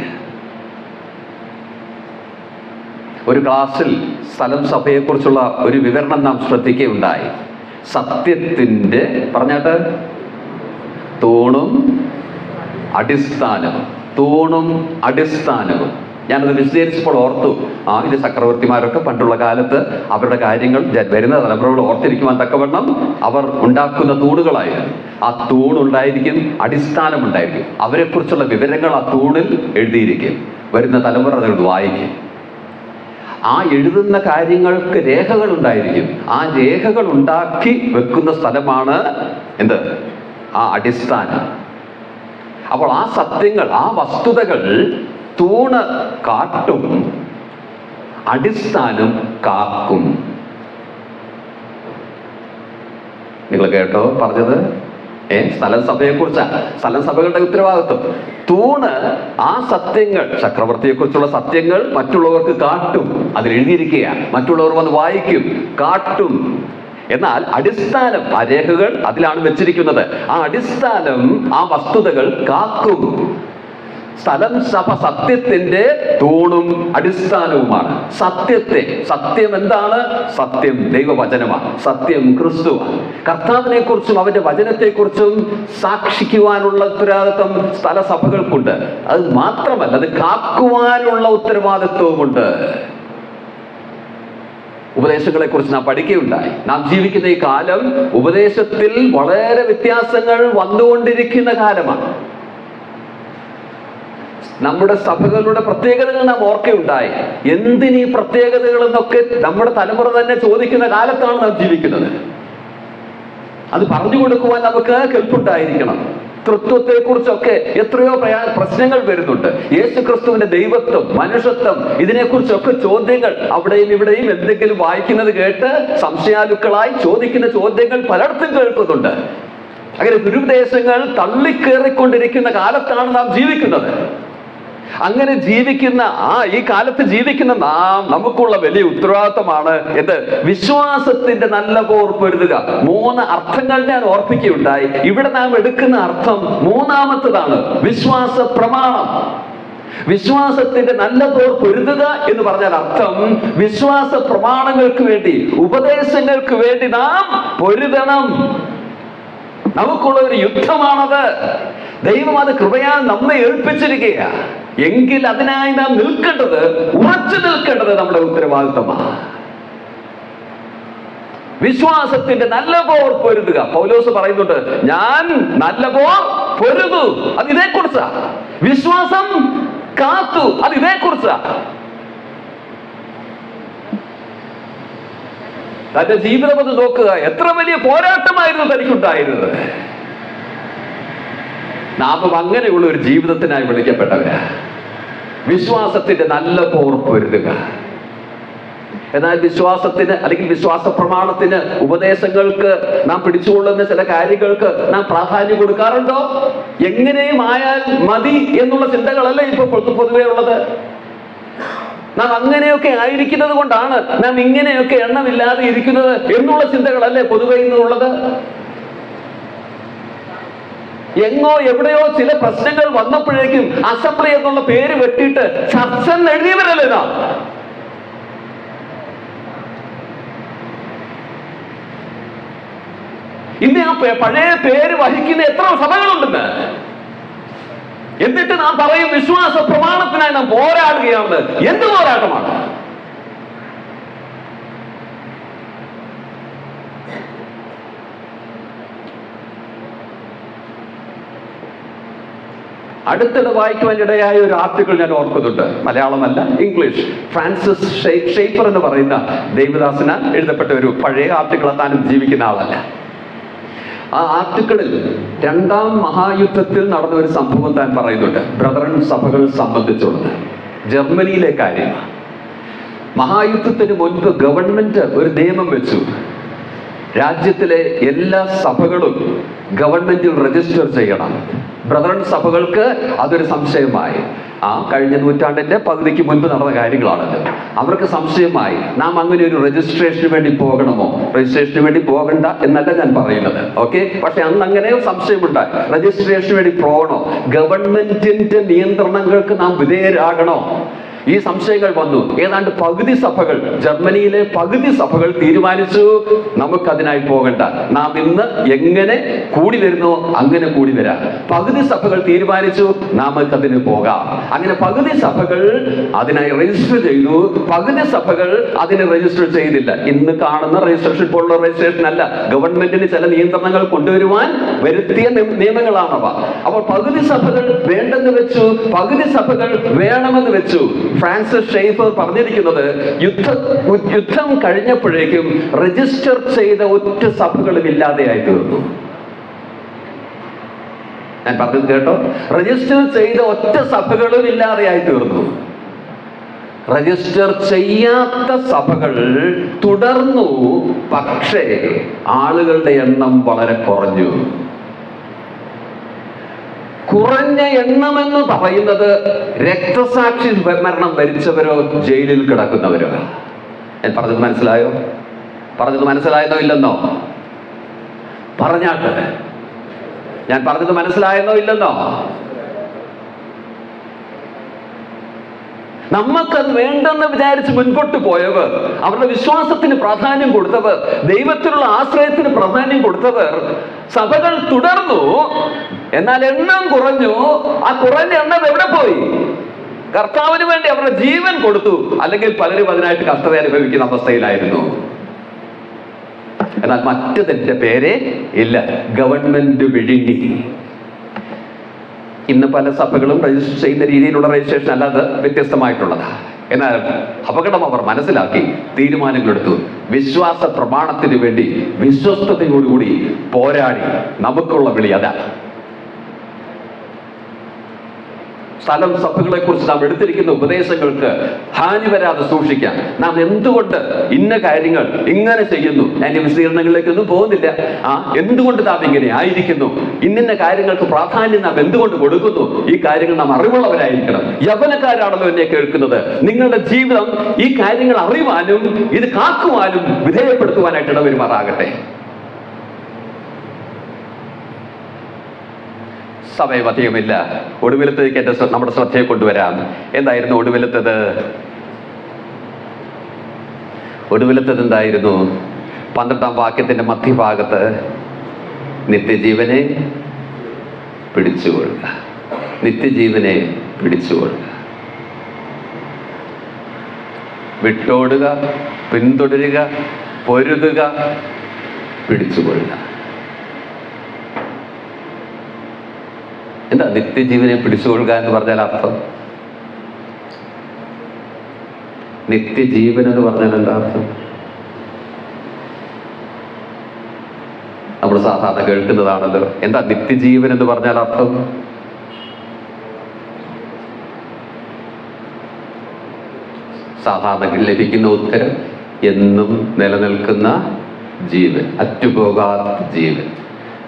ഒരു ക്ലാസ്സിൽ സ്ഥലം സഭയെക്കുറിച്ചുള്ള ഒരു വിവരണം നാം ശ്രദ്ധിക്കുകയുണ്ടായി. സത്യത്തിൻ്റെ, പറഞ്ഞാട്ട്, തൂണും അടിസ്ഥാനവും. ഞാനത് വിശദീകരിച്ചപ്പോൾ ഓർത്തു, ഇത് ചക്രവർത്തിമാരൊക്കെ പണ്ടുള്ള കാലത്ത് അവരുടെ കാര്യങ്ങൾ വരുന്ന തലമുറകൾ ഓർത്തിരിക്കുവാൻ തക്കവണ്ണം അവർ ഉണ്ടാക്കുന്ന തൂണുകളായിരുന്നു. ആ തൂണുണ്ടായിരിക്കും, അടിസ്ഥാനമുണ്ടായിരിക്കും. അവരെക്കുറിച്ചുള്ള വിവരങ്ങൾ ആ തൂണിൽ എഴുതിയിരിക്കും. വരുന്ന തലമുറ അത് വായിക്കും. ആ എഴുതുന്ന കാര്യങ്ങൾക്ക് രേഖകൾ ഉണ്ടായിരിക്കും. ആ രേഖകൾ ഉണ്ടാക്കി വെക്കുന്ന സ്ഥലമാണ് എന്ത്? ആ അടിസ്ഥാനം. അപ്പോൾ ആ സത്യങ്ങൾ, ആ വസ്തുതകൾ തൂണ് കാട്ടും, അടിസ്ഥാനം കാക്കും. നിങ്ങൾ കേട്ടോ പറഞ്ഞത്? സ്ഥലം സഭയെക്കുറിച്ചാണ്. സ്ഥലം സഭകളുടെ ഉത്തരവാദിത്വം. തൂണ് ആ സത്യങ്ങൾ, ചക്രവർത്തിയെക്കുറിച്ചുള്ള സത്യങ്ങൾ മറ്റുള്ളവർക്ക് കാട്ടും. അതിലെഴുതിയിരിക്കുക, മറ്റുള്ളവർ വന്ന് വായിക്കും, കാട്ടും. എന്നാൽ അടിസ്ഥാനം, ആ രേഖകൾ അതിലാണ് വെച്ചിരിക്കുന്നത്. ആ അടിസ്ഥാനം, ആ വസ്തുതകൾ കാക്കും. സ്ഥലം സഭ സത്യത്തിന്റെ തൂണും അടിസ്ഥാനവുമാണ്. സത്യം എന്താണ്? സത്യം ദൈവവചനമാണ്. സത്യം ക്രിസ്തുവാണ്. കർത്താവിനെ കുറിച്ചും അവന്റെ വചനത്തെക്കുറിച്ചും സാക്ഷിക്കുവാനുള്ള ഉത്തരവാദിത്വം സ്ഥല സഭകൾക്കുണ്ട്. അത് മാത്രമല്ല, അത് കാക്കുവാനുള്ള ഉത്തരവാദിത്വവുമുണ്ട്. ഉപദേശങ്ങളെ കുറിച്ച് നാം പഠിക്കുകയുണ്ടായി. നാം ജീവിക്കുന്ന ഈ കാലം ഉപദേശത്തിൽ വളരെ വ്യത്യാസങ്ങൾ വന്നുകൊണ്ടിരിക്കുന്ന കാലമാണ്. നമ്മുടെ സഭകളുടെ പ്രത്യേകതകൾ നാം ഓർക്കുകയുണ്ടായി. എന്തിനീ പ്രത്യേകതകൾ എന്നൊക്കെ നമ്മുടെ തലമുറ തന്നെ ചോദിക്കുന്ന കാലത്താണ് നാം ജീവിക്കുന്നത്. അത് പറഞ്ഞു കൊടുക്കുവാൻ നമുക്ക് കെൽപ്പുണ്ടായിരിക്കണം. തൃത്വത്തെക്കുറിച്ചൊക്കെ എത്രയോ പ്രശ്നങ്ങൾ വരുന്നുണ്ട്. യേശു ക്രിസ്തുവിന്റെ ദൈവത്വം, മനുഷ്യത്വം, ഇതിനെക്കുറിച്ചൊക്കെ ചോദ്യങ്ങൾ അവിടെയും ഇവിടെയും എന്തെങ്കിലും വായിക്കുന്നത് കേട്ട് സംശയാലുക്കളായി ചോദിക്കുന്ന ചോദ്യങ്ങൾ പലയിടത്തും കേൾക്കുന്നുണ്ട്. അങ്ങനെ ദുരുപദേശങ്ങൾ തള്ളിക്കേറിക്കൊണ്ടിരിക്കുന്ന കാലത്താണ് നാം ജീവിക്കുന്നത്. അങ്ങനെ ജീവിക്കുന്ന ഈ കാലത്ത് ജീവിക്കുന്ന നമുക്കുള്ള വലിയ ഉത്തരവാദിത്തമാണ് എന്ത്? വിശ്വാസത്തിന്റെ നല്ല പോർ പൊരുതുക. 3 അർത്ഥങ്ങൾ ഞാൻ ഓർപ്പിക്കുകയുണ്ടായി. ഇവിടെ നാം എടുക്കുന്ന അർത്ഥം മൂന്നാമത്തതാണ്, വിശ്വാസ പ്രമാണം. വിശ്വാസത്തിന്റെ നല്ല പോർ പൊരുതുക എന്ന് പറഞ്ഞാൽ അർത്ഥം വിശ്വാസ പ്രമാണങ്ങൾക്ക് വേണ്ടി, ഉപദേശങ്ങൾക്ക് വേണ്ടി നാം പൊരുതണം. നമുക്കുള്ള ഒരു യുദ്ധമാണത്. ദൈവം അത് കൃപയാൽ നമ്മെ ഏൽപ്പിച്ചിരിക്കുകയാണ്. എങ്കിൽ അതിനായി നാം നിൽക്കേണ്ടത്, ഉറച്ചു നിൽക്കേണ്ടത് നമ്മുടെ ഉത്തരവാദിത്തമാണ്. വിശ്വാസത്തിന്റെ നല്ല പോർ പൊരുതുക. പൗലോസ് പറയുന്നുണ്ട്, ഞാൻ നല്ല പോർ പൊരുതു. അത് ഇതേക്കുറിച്ചാ. വിശ്വാസം കാത്തു, അത് ഇതേക്കുറിച്ചാ. തന്റെ ജീവിതം ഒന്ന് നോക്കുക. എത്ര വലിയ പോരാട്ടമായിരുന്നു തനിക്കുണ്ടായിരുന്നത്. നാം അങ്ങനെയുള്ള ഒരു ജീവിതത്തിനായി വിളിക്കപ്പെട്ടവരാ. വിശ്വാസത്തിന്റെ നല്ല പോർ പൊരുതുക. എന്നാൽ വിശ്വാസത്തിന് അല്ലെങ്കിൽ വിശ്വാസ പ്രമാണത്തിന്, ഉപദേശങ്ങൾക്ക്, നാം പിടിച്ചുകൊള്ളുന്ന ചില കാര്യങ്ങൾക്ക് നാം പ്രാധാന്യം കൊടുക്കാറുണ്ടോ? എങ്ങനെയും ആയാൽ മതി എന്നുള്ള ചിന്തകളല്ല ഇപ്പൊ പൊതുവേ ഉള്ളത്. നാം അങ്ങനെയൊക്കെ ആയിരിക്കുന്നത് കൊണ്ടാണ് നാം ഇങ്ങനെയൊക്കെ എണ്ണമില്ലാതെ ഇരിക്കുന്നത് എന്നുള്ള ചിന്തകളല്ലേ പൊതുവെ ഇന്നുള്ളത്. എങ്ങോ എവിടെയോ ചില പ്രശ്നങ്ങൾ വന്നപ്പോഴേക്കും അസംബ്ലി എന്നുള്ള പേര് വെട്ടിയിട്ട് ചർച്ച എഴുതിയവരല്ലേ നാം. ഇന്ന് ആ പഴയ പേര് വഹിക്കുന്ന എത്ര സഭകളുണ്ടെന്ന്. എന്നിട്ട് നാം പറയും വിശ്വാസ പ്രമാണത്തിനായി നാം പോരാടുകയാണ്. എന്ത് പോരാട്ടമാണ്? അടുത്തിടെ വായിക്കുവാനിടയായ ഒരു ആർട്ടിക്കിൾ ഞാൻ ഓർക്കുന്നുണ്ട്. മലയാളമല്ല, ഇംഗ്ലീഷ്. ഫ്രാൻസിസ് ഷെയ്ഫർ എന്ന് പറയുന്ന ദേവദാസനാൽ എഴുതപ്പെട്ട ഒരു പഴയ ആർട്ടിക്കിൾ. താനും ജീവിക്കുന്ന ആളല്ല. ആ ആർട്ടിക്കിളിൽ 2ാം മഹായുദ്ധത്തിൽ നടന്ന ഒരു സംഭവം താൻ പറയുന്നുണ്ട്. ബ്രദറൻ സഭകൾ സംബന്ധിച്ചുള്ളത് ജർമ്മനിയിലെ കാര്യമാണ്. മഹായുദ്ധത്തിന് മുൻപ് ഗവൺമെന്റ് ഒരു നിയമം വെച്ചു. രാജ്യത്തിലെ എല്ലാ സഭകളും ഗവൺമെന്റിൽ രജിസ്റ്റർ ചെയ്യണം. ബ്രദറൻ സഭകൾക്ക് അതൊരു സംശയമായി. കഴിഞ്ഞ നൂറ്റാണ്ടിന്റെ പകുതിക്ക് മുൻപ് നടന്ന കാര്യങ്ങളാണത്. അവർക്ക് സംശയമായി, നാം അങ്ങനെ ഒരു രജിസ്ട്രേഷന് വേണ്ടി പോകണമോ? രജിസ്ട്രേഷന് വേണ്ടി പോകണ്ട എന്നല്ല ഞാൻ പറയുന്നത്, ഓക്കെ. പക്ഷെ അന്ന് അങ്ങനെ സംശയമുണ്ടായി. രജിസ്ട്രേഷന് വേണ്ടി പോകണോ? ഗവൺമെന്റിന്റെ നിയന്ത്രണങ്ങൾക്ക് നാം വിധേയരാകണോ? ഈ സംശയങ്ങൾ വന്നു. ഏതാണ്ട് പകുതി സഭകൾ, ജർമ്മനിയിലെ പകുതി സഭകൾ തീരുമാനിച്ചു, നമുക്കതിനായി പോകണ്ട, നാം ഇന്ന് എങ്ങനെ കൂടി വരുന്നോ അങ്ങനെ കൂടി വരാം. പകുതി സഭകൾ തീരുമാനിച്ചു, നമുക്കതിന് പോകാം. അങ്ങനെ പകുതി സഭകൾ അതിനായി രജിസ്റ്റർ ചെയ്തു, പകുതി സഭകൾ അതിന് രജിസ്റ്റർ ചെയ്തില്ല. ഇന്ന് കാണുന്ന രജിസ്ട്രേഷൻ പോലുള്ള രജിസ്ട്രേഷൻ അല്ല, ഗവൺമെന്റിന് ചില നിയന്ത്രണങ്ങൾ കൊണ്ടുവരുവാൻ വരുത്തിയ നിയമങ്ങളാണവ. അപ്പോൾ പകുതി സഭകൾ വേണ്ടെന്ന് വെച്ചു, പകുതി സഭകൾ വേണമെന്ന് വെച്ചു. ഫ്രാൻസിസ് ഷെയ്ഫർ പറഞ്ഞിരിക്കുന്നത്, യുദ്ധം കഴിഞ്ഞപ്പോഴേക്കും രജിസ്റ്റർ ചെയ്ത ഒറ്റ സഭകളും ഇല്ലാതെയായി തീർന്നു. ഞാൻ പറഞ്ഞത് കേട്ടോ? രജിസ്റ്റർ ചെയ്ത ഒറ്റ സഭകളും ഇല്ലാതെയായി തീർന്നു. രജിസ്റ്റർ ചെയ്യാത്ത സഭകൾ തുടർന്നു, പക്ഷേ ആളുകളുടെ എണ്ണം വളരെ കുറഞ്ഞു. കുറഞ്ഞ എണ്ണമെന്ന് പറയുന്നത് രക്തസാക്ഷി മരണം വരിച്ചവരോ ജയിലിൽ കിടക്കുന്നവരോ. ഞാൻ പറഞ്ഞത് മനസ്സിലായോ? പറഞ്ഞത് മനസ്സിലായെന്നോ ഇല്ലെന്നോ? പറഞ്ഞാട്ട്. ഞാൻ പറഞ്ഞത് മനസ്സിലായെന്നോ ഇല്ലെന്നോ? നമ്മക്കത് വേണ്ടെന്ന് വിചാരിച്ച് മുൻപോട്ട് പോയവർ, അവരുടെ വിശ്വാസത്തിന് പ്രാധാന്യം കൊടുത്തവർ, ദൈവത്തിലുള്ള ആശ്രയത്തിന് പ്രാധാന്യം കൊടുത്തവർ, സഭകൾ തുടർന്നു. എന്നാൽ എണ്ണം കുറഞ്ഞു. ആ കുറഞ്ഞ എണ്ണം എവിടെ പോയി? കർത്താവിന് വേണ്ടി അവരുടെ ജീവൻ കൊടുത്തു. അല്ലെങ്കിൽ പലരും അതിനായിട്ട് കഷ്ടത അനുഭവിക്കുന്ന അവസ്ഥയിലായിരുന്നു. എന്നാൽ മറ്റതിന്റെ പേരെ ഇല്ല. ഗവൺമെന്റ് വിഴുങ്ങി. ഇന്ന് പല സഭകളും രജിസ്റ്റർ ചെയ്യുന്ന രീതിയിലുള്ള രജിസ്ട്രേഷൻ അല്ലാതെ വ്യത്യസ്തമായിട്ടുള്ളതാണ്. എന്നാൽ അപകടം അവർ മനസ്സിലാക്കി തീരുമാനങ്ങളെടുത്തു. വിശ്വാസ പ്രമാണത്തിന് വേണ്ടി വിശ്വസ്തയോടുകൂടി പോരാടി. നമുക്കുള്ള വിളി അതാണ്. സ്ഥലം സഭകളെ കുറിച്ച് നാം എടുത്തിരിക്കുന്ന ഉപദേശങ്ങൾക്ക് ഹാനി വരാതെ സൂക്ഷിക്കാം. നാം എന്തുകൊണ്ട് ഇന്ന കാര്യങ്ങൾ ഇങ്ങനെ ചെയ്യുന്നു, ഞാൻ വിശദീകരണങ്ങളിലേക്കൊന്നും പോകുന്നില്ല. എന്തുകൊണ്ട് നാം ഇങ്ങനെ ആയിരിക്കുന്നു, ഇന്നിന്ന കാര്യങ്ങൾക്ക് പ്രാധാന്യം നാം എന്തുകൊണ്ട് കൊടുക്കുന്നു, ഈ കാര്യങ്ങൾ നാം അറിവുള്ളവരായിരിക്കണം. യൗവനക്കാരാണല്ലോ എന്നെ കേൾക്കുന്നത്. നിങ്ങളുടെ ജീവിതം ഈ കാര്യങ്ങൾ അറിയുവാനും ഇത് കാക്കുവാനും വിധേയപ്പെടുത്തുവാനായിട്ട് ഇടവരുമാറാകട്ടെ. സമയം അധികമില്ല. ഒടുവിലത്തേക്ക് നമ്മുടെ ശ്രദ്ധയെ കൊണ്ടുവരാം. എന്തായിരുന്നു ഒടുവിലത്തത് എന്തായിരുന്നു? 12-ാം വാക്യത്തിന്റെ മധ്യഭാഗത്ത് നിത്യജീവനെ പിടിച്ചുകൊള്ളുക, നിത്യജീവനെ പിടിച്ചുകൊള്ളുക. വിട്ടോടുക, പിന്തുടരുക, പൊരുതുക, പിടിച്ചുകൊള്ളുക. എന്താ നിത്യജീവനെ പിടിച്ചുകൊള്ളുക എന്ന് പറഞ്ഞാൽ അർത്ഥം? നിത്യജീവൻ എന്ന് പറഞ്ഞാൽ എന്താ അർത്ഥം? നമ്മൾ സാധാരണ കേൾക്കുന്നതാണല്ലോ. എന്താ നിത്യജീവൻ എന്ന് പറഞ്ഞാൽ അർത്ഥം? സാധാരണ ലഭിക്കുന്ന ഉത്തരം എന്നും നിലനിൽക്കുന്ന ജീവൻ, അറ്റുപോകാത്ത ജീവൻ,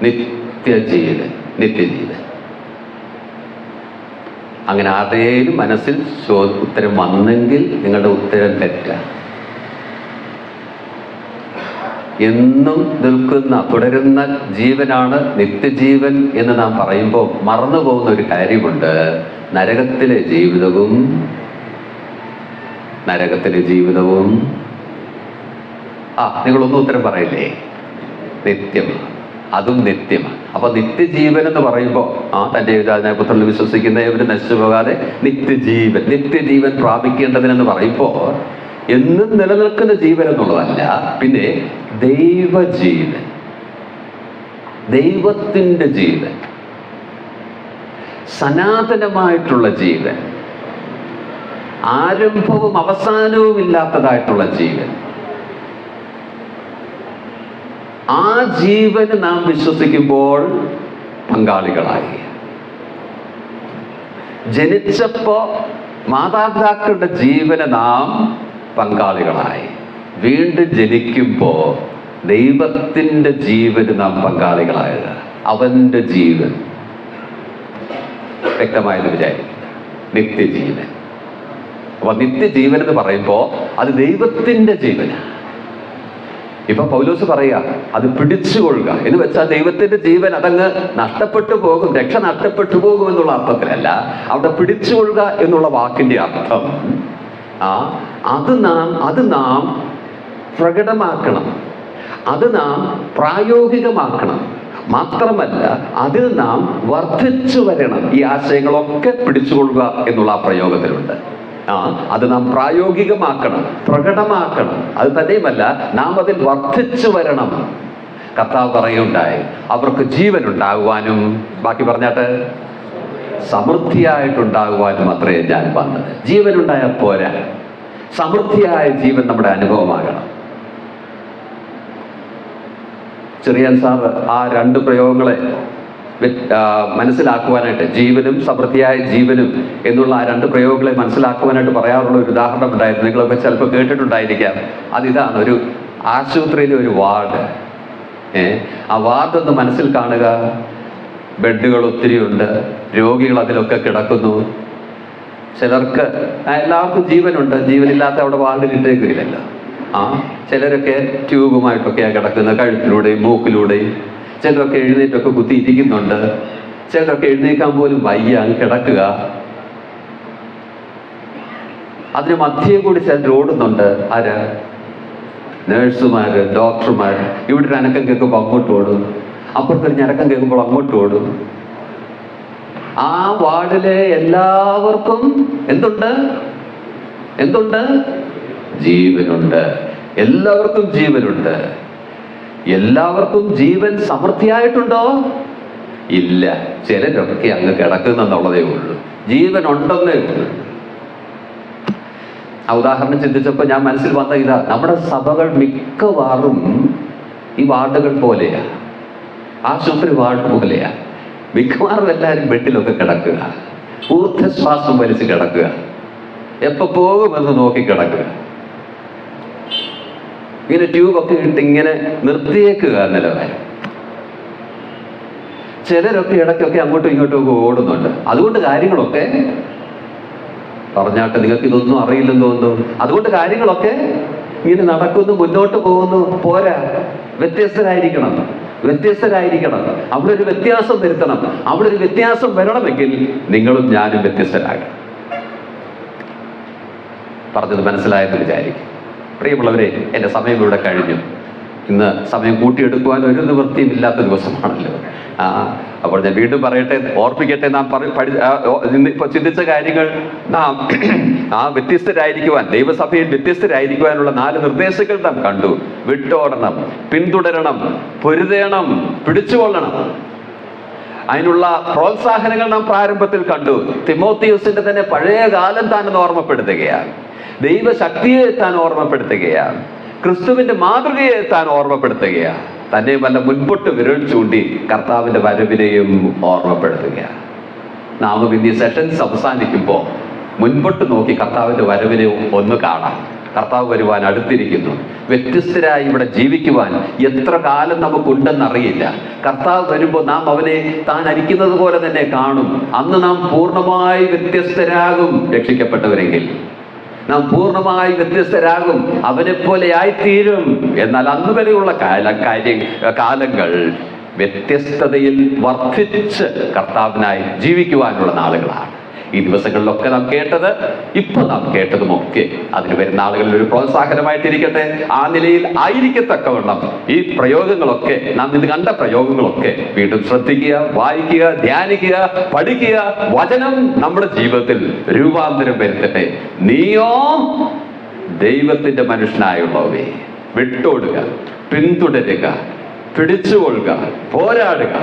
നിത്യജീവൻ, നിത്യജീവൻ. അങ്ങനെ ആരുടെയും മനസ്സിൽ ഉത്തരം വന്നെങ്കിൽ നിങ്ങളുടെ ഉത്തരം തെറ്റാണ്. എന്നും നിൽക്കുന്ന തുടരുന്ന ജീവനാണ് നിത്യജീവൻ എന്ന് നാം പറയുമ്പോൾ മറന്നു പോകുന്ന ഒരു കാര്യമുണ്ട്. നരകത്തിലെ ജീവിതവും നിങ്ങളൊന്നും ഉത്തരം പറയില്ലേ? നിത്യമാണ്, അതും നിത്യമാണ്. അപ്പൊ നിത്യജീവൻ എന്ന് പറയുമ്പോൾ തന്റെ പുത്രനിൽ വിശ്വസിക്കുന്ന ഏവരും നശിച്ചു പോകാതെ നിത്യജീവൻ പ്രാപിക്കേണ്ടതിനെന്ന് പറയുമ്പോൾ എന്നും നിലനിൽക്കുന്ന ജീവൻ എന്നുള്ളതല്ല, പിന്നെ ദൈവജീവൻ, ദൈവത്തിൻ്റെ ജീവൻ, സനാതനമായിട്ടുള്ള ജീവൻ, ആരംഭവും അവസാനവും ഇല്ലാത്തതായിട്ടുള്ള ജീവൻ. ആ ജീവന് നാം വിശ്വസിക്കുമ്പോൾ പങ്കാളികളായി. ജനിച്ചപ്പോ മാതാപിതാക്കളുടെ ജീവന് നാം പങ്കാളികളായി. വീണ്ടും ജനിക്കുമ്പോ ദൈവത്തിൻ്റെ ജീവന് നാം പങ്കാളികളായത്. അവന്റെ ജീവൻ വ്യക്തമായെന്ന് വിചാരിക്കും. നിത്യജീവൻ. അപ്പൊ നിത്യജീവൻ എന്ന് പറയുമ്പോ അത് ദൈവത്തിൻ്റെ ജീവനാണ്. ഇപ്പൊ പൗലോസ് പറയുക അത് പിടിച്ചുകൊള്ളുക എന്ന് വെച്ചാൽ ദൈവത്തിന്റെ ജീവൻ അതങ്ങ് നഷ്ടപ്പെട്ടു പോകും, രക്ഷ നഷ്ടപ്പെട്ടു പോകും എന്നുള്ള അർത്ഥത്തിലല്ല. അവിടെ പിടിച്ചുകൊള്ളുക എന്നുള്ള വാക്കിന്റെ അർത്ഥം അത് നാം പ്രകടമാക്കണം, അത് നാം പ്രായോഗികമാക്കണം. മാത്രമല്ല അതിൽ നാം വർദ്ധിച്ചു വരണം. ഈ ആശയങ്ങളൊക്കെ പിടിച്ചുകൊള്ളുക എന്നുള്ള ആ പ്രയോഗത്തിലുണ്ട്. അത് നാം പ്രായോഗികമാക്കണം, പ്രകടമാക്കണം. അത് തന്നെയുമല്ല, നാം അതിൽ വർദ്ധിച്ചു വരണം. കർത്താവ് പറയുണ്ടായി അവർക്ക് ജീവൻ ഉണ്ടാകുവാനും, ബാക്കി പറഞ്ഞാട്ട് സമൃദ്ധിയായിട്ടുണ്ടാകുവാനും അത്രേ ഞാൻ വന്നത്. ജീവനുണ്ടായാൽ പോരാ, സമൃദ്ധിയായ ജീവൻ നമ്മുടെ അനുഭവമാകണം. ചെറിയാൻ സാർ ആ രണ്ട് പ്രയോഗങ്ങളെ മനസ്സിലാക്കുവാനായിട്ട്, ജീവനും സമൃദ്ധിയായ ജീവനും എന്നുള്ള ആ രണ്ട് പ്രയോഗങ്ങളെ മനസ്സിലാക്കുവാനായിട്ട് പറയാറുള്ള ഒരു ഉദാഹരണം ഉണ്ടായിരുന്നു. നിങ്ങളൊക്കെ ചിലപ്പോൾ കേട്ടിട്ടുണ്ടായിരിക്കാം. അതിതാണ് ഒരു ആശുപത്രിയിലെ ഒരു വാർഡ്. ആ വാർഡ് ഒന്ന് മനസ്സിൽ കാണുക. ബെഡുകൾ ഒത്തിരി ഉണ്ട്, രോഗികൾ അതിലൊക്കെ കിടക്കുന്നു. ചിലർക്ക് എല്ലാവർക്കും ജീവനുണ്ട്, ജീവനില്ലാത്ത അവിടെ വാർഡിൽ ഇട്ടേക്കില്ലല്ലോ. ചിലരൊക്കെ ട്യൂബുമായിട്ടൊക്കെയാണ് കിടക്കുന്നത്, കഴുത്തിലൂടെയും മൂക്കിലൂടെയും. ചിലരൊക്കെ എഴുന്നേറ്റൊക്കെ കുത്തിയിരിക്കുന്നുണ്ട്, ചിലരൊക്കെ എഴുന്നേക്കാൻ പോലും വയ്യ, അങ്ങ് കിടക്കുക. അതിന് മധ്യേ കൂടി ചിലർ ഓടുന്നുണ്ട്. ആര്? നേഴ്സുമാര്, ഡോക്ടർമാർ. ഇവിടെ ഒരു അനക്കം കേൾക്കുമ്പോൾ അങ്ങോട്ട് ഓടും, അപ്പുറത്തൊരു ഞരക്കം കേൾക്കുമ്പോൾ അങ്ങോട്ട് ഓടും. ആ വാർഡിലെ എല്ലാവർക്കും എന്തുണ്ട്? ജീവനുണ്ട്. എല്ലാവർക്കും ജീവനുണ്ട്. എല്ലാവർക്കും ജീവൻ സമൃദ്ധിയായിട്ടുണ്ടോ? ഇല്ല. ചിലരൊക്കെ അങ്ങ് കിടക്കുന്നെന്നുള്ളതേ ഉള്ളൂ, ജീവൻ ഉണ്ടെന്നേ ഉള്ളൂ. ആ ഉദാഹരണം ചിന്തിച്ചപ്പോൾ ഞാൻ മനസ്സിൽ വന്ന ഇതാ, നമ്മുടെ സഭകൾ മിക്കവാറും ഈ വാർഡുകൾ പോലെയാ, ആശുപത്രി വാർഡ് പോലെയാ. മിക്കവാറും എല്ലാവരും ബെഡിലൊക്കെ കിടക്കുക. ഊർദ്ധശ്വാസം വലിച്ച് കിടക്കുക, എപ്പോ പോകുമെന്ന് നോക്കി കിടക്കുക. ഇങ്ങനെ ട്യൂബൊക്കെ ഇട്ട് ഇങ്ങനെ നിർത്തിയേക്കുക നിലവാരം. ചിലരൊക്കെ ഇടയ്ക്കൊക്കെ അങ്ങോട്ടും ഇങ്ങോട്ടും ഒക്കെ ഓടുന്നുണ്ട്. അതുകൊണ്ട് കാര്യങ്ങളൊക്കെ പറഞ്ഞാട്ടെ, നിങ്ങൾക്ക് ഇതൊന്നും അറിയില്ലെന്ന് തോന്നുന്നു. അതുകൊണ്ട് കാര്യങ്ങളൊക്കെ ഇങ്ങനെ നടക്കുന്നു, മുന്നോട്ട് പോകുന്നു. പോരാ, വ്യത്യസ്തരായിരിക്കണം. അവിടെ ഒരു വ്യത്യാസം വരുത്തണം. അവിടെ ഒരു വ്യത്യാസം വരണമെങ്കിൽ നിങ്ങളും ഞാനും വ്യത്യസ്തരാകണം. പറഞ്ഞത് മനസ്സിലായെന്ന് വിചാരിക്കും. പ്രിയമുള്ളവരെ, എൻ്റെ സമയം ഇവിടെ കഴിഞ്ഞു. ഇന്ന് സമയം കൂട്ടിയെടുക്കുവാൻ ഒരു നിവൃത്തിയും ഇല്ലാത്ത ദിവസമാണല്ലോ. അപ്പോൾ ഞാൻ വീണ്ടും പറയട്ടെ, ഓർപ്പിക്കട്ടെ, നാം ഇപ്പോൾ ചിന്തിച്ച കാര്യങ്ങൾ നാം വ്യത്യസ്തരായിരിക്കുവാൻ, ദൈവസഭയിൽ വ്യത്യസ്തരായിരിക്കുവാനുള്ള 4 നിർദ്ദേശങ്ങൾ നാം കണ്ടു. വിട്ടോടണം, പിന്തുടരണം, പൊരുതേണം, പിടിച്ചുകൊള്ളണം. അതിനുള്ള പ്രോത്സാഹനങ്ങൾ നാം പ്രാരംഭത്തിൽ കണ്ടു. തിമോത്തിയോസിന്റെ തന്നെ പഴയ കാലം താൻ ഓർമ്മപ്പെടുത്തുകയാണ്. ദൈവശക്തിയെ താൻ ഓർമ്മപ്പെടുത്തുകയാണ്. ക്രിസ്തുവിന്റെ മാതൃകയെ താൻ ഓർമ്മപ്പെടുത്തുകയാണ്. തന്നെ വല്ല മുൻപോട്ട് വിരൽ ചൂണ്ടി കർത്താവിന്റെ വരവിനെയും ഓർമ്മപ്പെടുത്തുകയാണ്. നാം ഇന്ന് ഈ സെഷൻസ് അവസാനിക്കുമ്പോൾ മുൻപോട്ട് നോക്കി കർത്താവിന്റെ വരവിനെ ഒന്ന് കാണാം. കർത്താവ് വരുവാൻ അടുത്തിരിക്കുന്നു. വ്യത്യസ്തരായി ഇവിടെ ജീവിക്കുവാൻ എത്ര കാലം നമുക്കുണ്ടെന്നറിയില്ല. കർത്താവ് വരുമ്പോൾ നാം അവനെ താൻ അരിക്കുന്നത് പോലെ തന്നെ കാണും. അന്ന് നാം പൂർണ്ണമായി വ്യത്യസ്തരാകും. രക്ഷിക്കപ്പെട്ടവരെങ്കിൽ നാം പൂർണ്ണമായി വ്യത്യസ്തരാകും, അവനെ പോലെ ആയിത്തീരും. എന്നാൽ അന്ന് വരെയുള്ള കാലങ്ങൾ വ്യത്യസ്തതയിൽ വർദ്ധിച്ച് കർത്താവിനായി ജീവിക്കുവാനുള്ള നാളുകളാണ്. ഈ ദിവസങ്ങളിലൊക്കെ നാം കേട്ടത്, ഇപ്പൊ നാം കേട്ടതുമൊക്കെ അതിന് വരുന്ന ആളുകളിൽ ഒരു പ്രോത്സാഹനമായിട്ടിരിക്കട്ടെ. ആ നിലയിൽ ആയിരിക്കത്തക്കവണ്ണം ഈ പ്രയോഗങ്ങളൊക്കെ, നാം ഇന്ന് കണ്ട പ്രയോഗങ്ങളൊക്കെ വീണ്ടും ശ്രദ്ധിക്കുക, വായിക്കുക, ധ്യാനിക്കുക, പഠിക്കുക. വചനം നമ്മുടെ ജീവിതത്തിൽ രൂപാന്തരം വരുത്തട്ടെ. നീയോ ദൈവത്തിന്റെ മനുഷ്യനായുള്ളവേ, വിട്ടോടുക, പിന്തുടരുക, പിടിച്ചുകൊള്ളുക, പോരാടുക.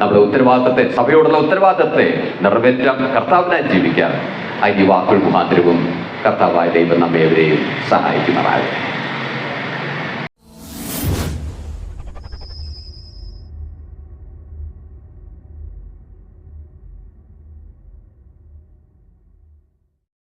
നമ്മുടെ ഉത്തരവാദിത്തത്തെ, സഭയോടുള്ള ഉത്തരവാദിത്തത്തെ നിറവേറ്റാൻ കർത്താവിനായി ജീവിക്കാം. ഈ വാക്കുകൾ മുഖാന്തരവും കർത്താവായ ദൈവം നമ്മെ എവരെയും സഹായിക്കുന്നതാകട്ടെ.